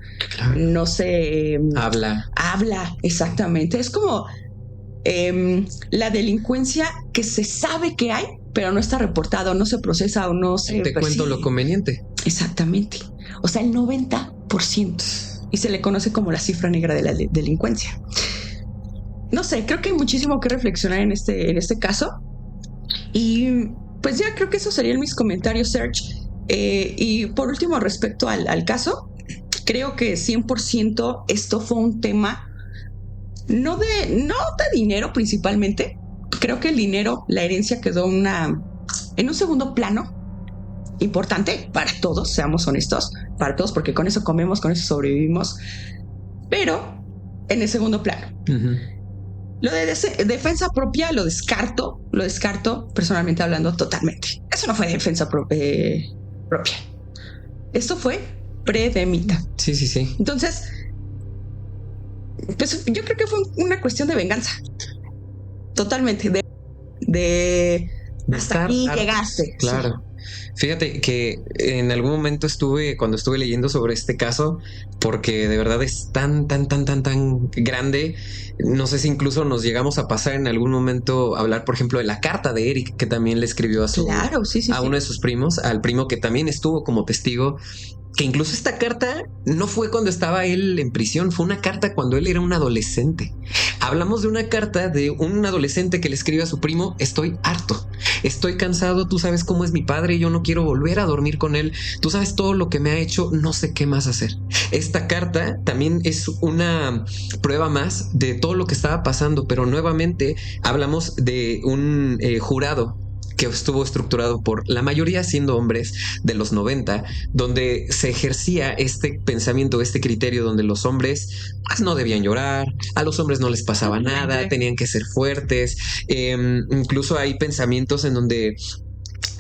no se Habla. Exactamente. Es como la delincuencia que se sabe que hay, pero no está reportado, no se procesa o no se Te persigue. cuento lo conveniente. Exactamente. O sea, el 90%. Y se le conoce como la cifra negra de la delincuencia. No sé, creo que hay muchísimo que reflexionar en este caso. Y pues ya creo que esos serían mis comentarios, Serge. Y por último, respecto al caso, creo que 100% esto fue un tema no de dinero principalmente. Creo que el dinero, la herencia quedó en un segundo plano. Importante para todos, seamos honestos, para todos, porque con eso comemos, con eso sobrevivimos, pero en el segundo plano. Lo de defensa propia lo descarto personalmente hablando totalmente. Eso no fue defensa propia. Esto fue premeditado. Sí. Entonces, pues yo creo que fue una cuestión de venganza. Totalmente. De hasta aquí llegaste. Claro. Sí. Fíjate que en algún momento cuando estuve leyendo sobre este caso, porque de verdad es tan grande, no sé si incluso nos llegamos a pasar en algún momento a hablar, por ejemplo, de la carta de Eric, que también le escribió a uno de sus primos, al primo que también estuvo como testigo, que incluso esta carta no fue cuando estaba él en prisión, fue una carta cuando él era un adolescente. Hablamos de una carta de un adolescente que le escribe a su primo: estoy harto, estoy cansado, tú sabes cómo es mi padre, yo no quiero volver a dormir con él, tú sabes todo lo que me ha hecho, no sé qué más hacer. Esta carta también es una prueba más de todo lo que estaba pasando, pero nuevamente hablamos de un jurado que estuvo estructurado por la mayoría siendo hombres de los 90, donde se ejercía este pensamiento, este criterio donde los hombres pues, no debían llorar, a los hombres no les pasaba nada, tenían que ser fuertes. Incluso hay pensamientos en donde,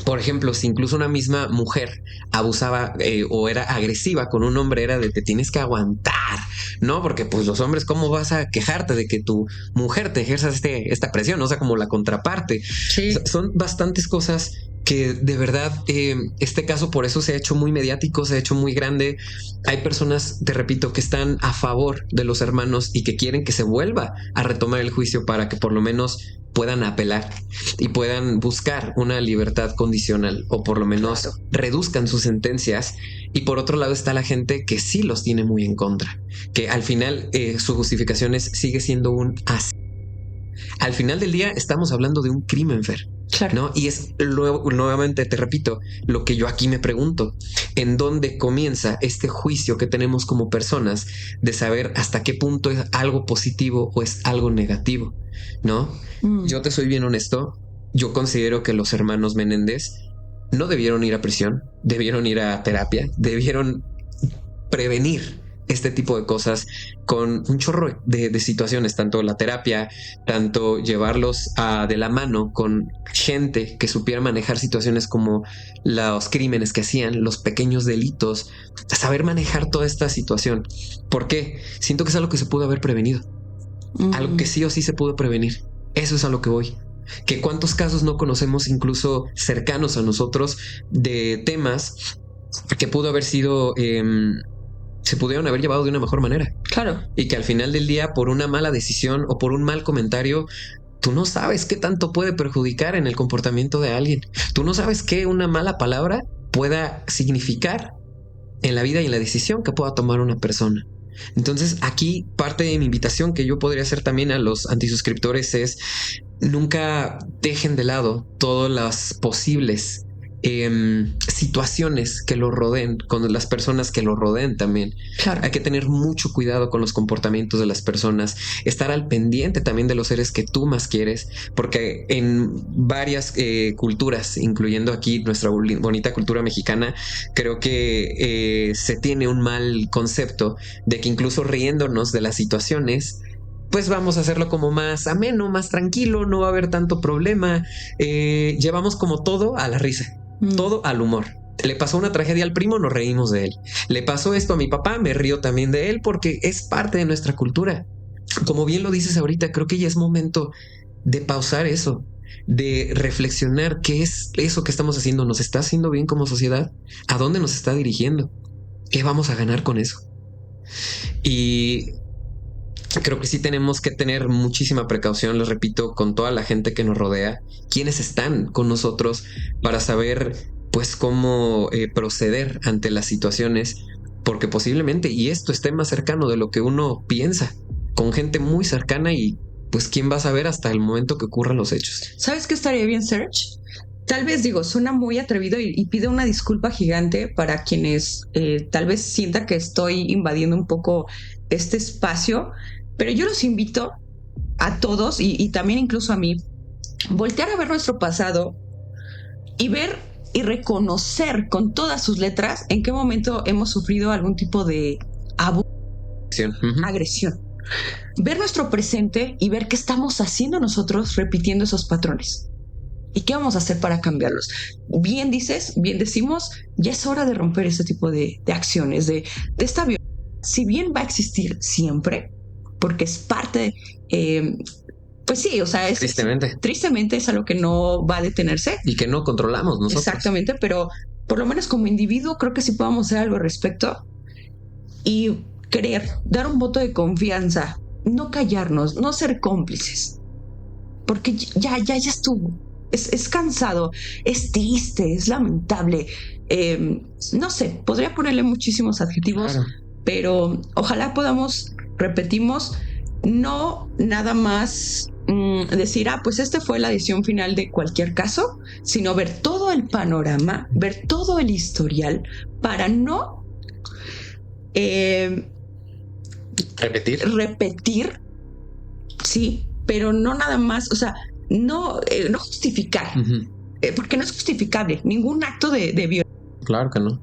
por ejemplo, si incluso una misma mujer abusaba o era agresiva con un hombre, era de te tienes que aguantar, ¿no? Porque pues los hombres, ¿cómo vas a quejarte de que tu mujer te ejerza esta presión? O sea, como la contraparte. Sí. O sea, son bastantes cosas que de verdad este caso por eso se ha hecho muy mediático, se ha hecho muy grande. Hay personas, te repito, que están a favor de los hermanos y que quieren que se vuelva a retomar el juicio para que por lo menos puedan apelar y puedan buscar una libertad condicional o por lo menos reduzcan sus sentencias. Y por otro lado está la gente que sí los tiene muy en contra, que al final su justificación sigue siendo un asesino. Al final del día estamos hablando de un crimen, Fer. Claro. ¿No? Y es nuevamente, te repito, lo que yo aquí me pregunto: ¿en dónde comienza este juicio que tenemos como personas de saber hasta qué punto es algo positivo o es algo negativo? ¿No? Yo te soy bien honesto. Yo considero que los hermanos Menéndez no debieron ir a prisión, debieron ir a terapia, debieron prevenir este tipo de cosas con un chorro de situaciones, tanto la terapia, tanto llevarlos de la mano con gente que supiera manejar situaciones como los crímenes que hacían, los pequeños delitos, saber manejar toda esta situación. ¿Por qué? Siento que es algo que se pudo haber prevenido, algo que sí o sí se pudo prevenir. Eso es a lo que voy. Que cuántos casos no conocemos, incluso cercanos a nosotros, de temas que pudo haber sido se pudieron haber llevado de una mejor manera. Claro. Y que al final del día, por una mala decisión o por un mal comentario, tú no sabes qué tanto puede perjudicar en el comportamiento de alguien. Tú no sabes qué una mala palabra pueda significar en la vida y en la decisión que pueda tomar una persona. Entonces, aquí parte de mi invitación que yo podría hacer también a los antisuscriptores es: nunca dejen de lado todas las posibles situaciones que lo rodeen, con las personas que lo rodeen también. Claro. Hay que tener mucho cuidado con los comportamientos de las personas, estar al pendiente también de los seres que tú más quieres, porque en varias culturas, incluyendo aquí nuestra bonita cultura mexicana, creo que se tiene un mal concepto de que incluso riéndonos de las situaciones, pues vamos a hacerlo como más ameno, más tranquilo, no va a haber tanto problema. Llevamos como todo a la risa, todo al humor. Le pasó una tragedia al primo, nos reímos de él. Le pasó esto a mi papá, me río también de él porque es parte de nuestra cultura. Como bien lo dices ahorita, creo que ya es momento de pausar eso, de reflexionar qué es eso que estamos haciendo. ¿Nos está haciendo bien como sociedad? ¿A dónde nos está dirigiendo? ¿Qué vamos a ganar con eso? Y creo que sí tenemos que tener muchísima precaución, les repito, con toda la gente que nos rodea, quienes están con nosotros, para saber pues cómo proceder ante las situaciones, porque posiblemente, y esto esté más cercano de lo que uno piensa, con gente muy cercana, y pues quién va a saber hasta el momento que ocurran los hechos. ¿Sabes qué estaría bien, Serge? Tal vez, digo, suena muy atrevido y pido una disculpa gigante para quienes tal vez sienta que estoy invadiendo un poco este espacio, pero yo los invito a todos y también incluso a mí, voltear a ver nuestro pasado y ver y reconocer con todas sus letras en qué momento hemos sufrido algún tipo de abuso, agresión. Ver nuestro presente y ver qué estamos haciendo nosotros repitiendo esos patrones. ¿Y qué vamos a hacer para cambiarlos? Bien dices, bien decimos, ya es hora de romper ese tipo de acciones, de esta violencia. Si bien va a existir siempre, porque es parte, pues sí, o sea, tristemente es algo que no va a detenerse. Y que no controlamos nosotros. Exactamente, pero por lo menos como individuo creo que sí podemos hacer algo al respecto y querer dar un voto de confianza, no callarnos, no ser cómplices, porque ya estuvo. Es cansado, es triste, es lamentable. No sé, podría ponerle muchísimos adjetivos, claro, pero ojalá podamos, repetimos, no nada más decir, pues esta fue la decisión final de cualquier caso, sino ver todo el panorama, ver todo el historial para no repetir, sí, pero no nada más, o sea, no justificar, porque no es justificable ningún acto de violencia. Claro que no.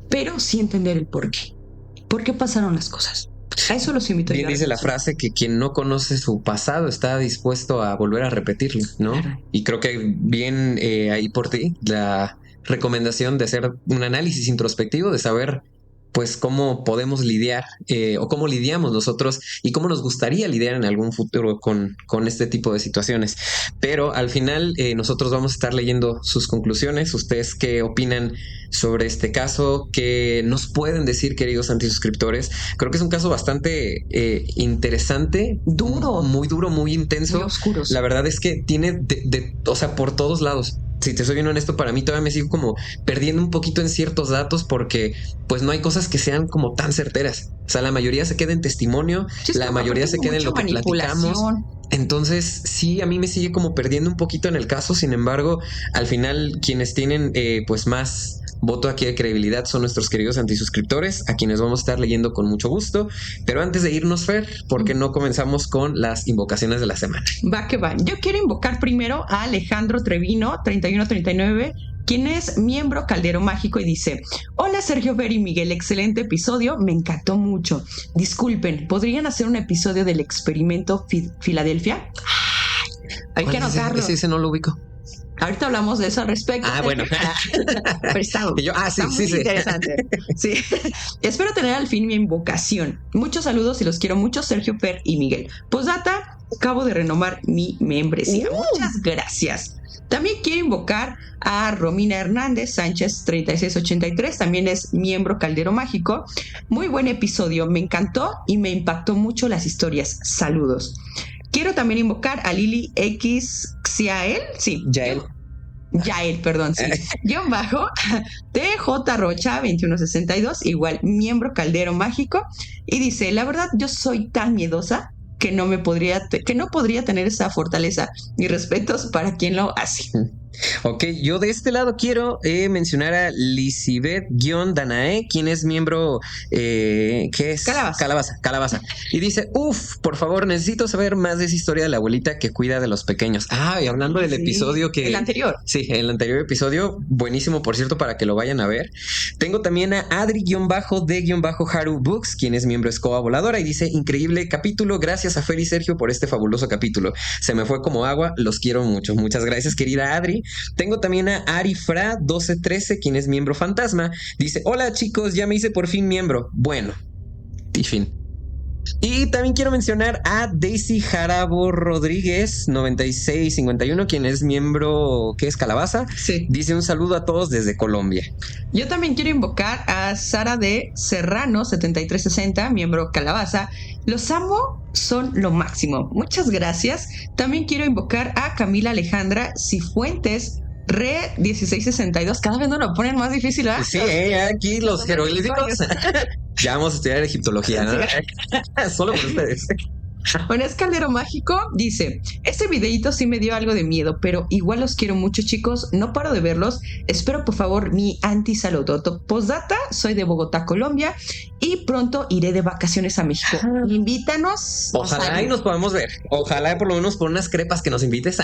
Pero sí entender el por qué pasaron las cosas. A eso los invito. Bien dice la frase que quien no conoce su pasado está dispuesto a volver a repetirlo, ¿no? Claro. Y creo que bien ahí por ti la recomendación de hacer un análisis introspectivo, de saber pues cómo podemos lidiar o cómo lidiamos nosotros y cómo nos gustaría lidiar en algún futuro con este tipo de situaciones. Pero al final nosotros vamos a estar leyendo sus conclusiones. ¿Ustedes qué opinan sobre este caso? ¿Qué nos pueden decir, queridos antisuscriptores? Creo que es un caso bastante interesante, muy duro, muy intenso, muy oscuro. La verdad es que tiene o sea, por todos lados. Si te soy bien honesto, para mí todavía me sigo como perdiendo un poquito en ciertos datos porque pues no hay cosas que sean como tan certeras. O sea, la mayoría se queda en testimonio, la mayoría se queda en lo que platicamos. Entonces, sí, a mí me sigue como perdiendo un poquito en el caso. Sin embargo, al final, quienes tienen pues más voto aquí de credibilidad son nuestros queridos antisuscriptores, a quienes vamos a estar leyendo con mucho gusto. Pero antes de irnos, Fer, ¿por qué no comenzamos con las invocaciones de la semana? Va que va. Yo quiero invocar primero a Alejandro Trevino, 3139, quien es miembro Caldero Mágico, y dice: hola Sergio, Fer y Miguel, excelente episodio, me encantó mucho. Disculpen, ¿podrían hacer un episodio del experimento Filadelfia? Hay que anotarlo. Ese no lo ubico. Ahorita hablamos de eso al respecto. Bueno. Pero está muy interesante. Sí. Espero tener al fin mi invocación. Muchos saludos y los quiero mucho, Sergio, Fer y Miguel. Postdata, acabo de renovar mi membresía. Muchas gracias. También quiero invocar a Romina Hernández Sánchez 3683, también es miembro Caldero Mágico. Muy buen episodio, me encantó y me impactó mucho las historias. Saludos. Quiero también invocar a Lili X Xiael. Sí. Yael. Yael, perdón, sí. Guión bajo, TJ Rocha 2162, igual miembro Caldero Mágico. Y dice, la verdad, yo soy tan miedosa que no podría tener esa fortaleza. Mis respetos para quien lo hace. Ok, yo de este lado quiero mencionar a Lisibeth-Danae, quien es miembro, ¿qué es? Calabaza. Y dice, por favor, necesito saber más de esa historia de la abuelita que cuida de los pequeños. Y hablando del episodio que... El anterior. Sí, el anterior episodio, buenísimo, por cierto, para que lo vayan a ver. Tengo también a Adri-de-Haru Books, quien es miembro Escoba Voladora, y dice, increíble capítulo, gracias a Fer y Sergio por este fabuloso capítulo. Se me fue como agua, los quiero mucho. Muchas gracias, querida Adri. Tengo también a Arifra 1213, quien es miembro fantasma. Dice, hola chicos, ya me hice por fin miembro. Bueno, y fin. Y también quiero mencionar a Daisy Jarabo Rodríguez 9651, quien es miembro, ¿qué es? Calabaza. Sí. Dice un saludo a todos desde Colombia. Yo también quiero invocar a Sara de Serrano 7360, miembro Calabaza. Los amo, son lo máximo. Muchas gracias. También quiero invocar a Camila Alejandra Cifuentes Re 1662. Cada vez nos lo ponen más difícil, ¿verdad? Sí, aquí los jeroglíficos. Ya vamos a estudiar egiptología, ¿no? Solo por ustedes. Bueno, es Caldero Mágico, dice, este videito sí me dio algo de miedo, pero igual los quiero mucho, chicos, no paro de verlos, espero por favor mi anti-saludoto. Postdata, soy de Bogotá, Colombia, y pronto iré de vacaciones a México. Invítanos. Ojalá y nos podamos ver. Ojalá por lo menos por unas crepas que nos invites.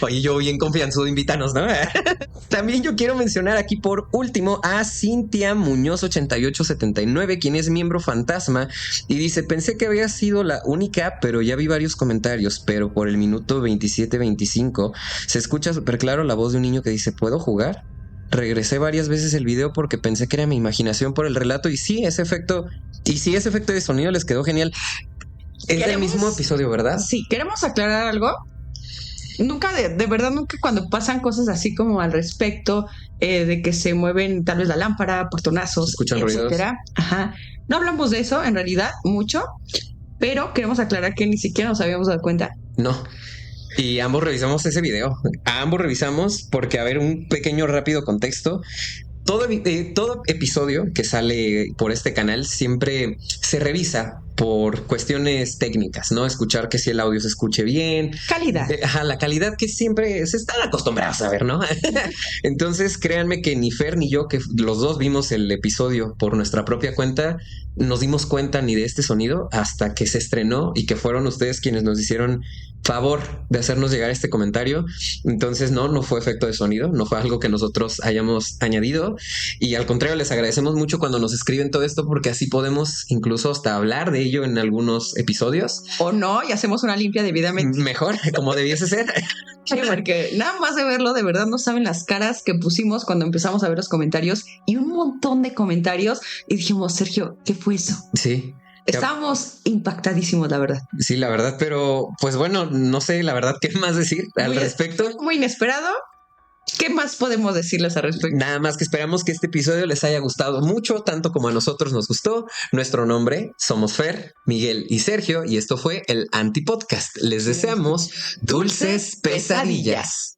Oye, yo bien confianzudo, invítanos, ¿no? También yo quiero mencionar aquí por último a Cintia Muñoz 8879, quien es miembro fantasma, y dice, pensé que había sido la única, pero ya vi varios comentarios, pero por el minuto 27-25 se escucha súper claro la voz de un niño que dice, ¿puedo jugar? Regresé varias veces el video porque pensé que era mi imaginación por el relato, y sí, ese efecto de sonido les quedó genial. Es del mismo episodio, ¿verdad? Sí, queremos aclarar algo. Nunca, de verdad, nunca cuando pasan cosas así como al respecto, de que se mueven tal vez la lámpara, portonazos, escuchan etcétera. ruidos. Ajá. No hablamos de eso, en realidad, mucho, pero queremos aclarar que ni siquiera nos habíamos dado cuenta. No. Y ambos revisamos ese video. Ambos revisamos porque, a ver, un pequeño rápido contexto. Todo episodio que sale por este canal siempre se revisa por cuestiones técnicas, ¿no? Escuchar que si el audio se escuche bien. Calidad. La calidad que siempre se están acostumbrados a ver, ¿no? Entonces, créanme que ni Fer ni yo, que los dos vimos el episodio por nuestra propia cuenta, nos dimos cuenta ni de este sonido hasta que se estrenó y que fueron ustedes quienes nos hicieron favor de hacernos llegar este comentario. Entonces no fue efecto de sonido, no fue algo que nosotros hayamos añadido, y al contrario les agradecemos mucho cuando nos escriben todo esto, porque así podemos incluso hasta hablar de ello en algunos episodios. O no, y hacemos una limpia debidamente. Mejor, como debiese ser. Sí, porque nada más de verlo, de verdad no saben las caras que pusimos cuando empezamos a ver los comentarios, y un montón de comentarios, y dijimos, Sergio, ¿qué fue eso? Sí. Estábamos impactadísimos, la verdad. Sí, la verdad, pero pues bueno, no sé la verdad qué más decir al respecto. Muy inesperado. ¿Qué más podemos decirles al respecto? Nada más que esperamos que este episodio les haya gustado mucho, tanto como a nosotros nos gustó. Nuestro nombre somos Fer, Miguel y Sergio, y esto fue el Antipodcast. Les deseamos dulces pesadillas.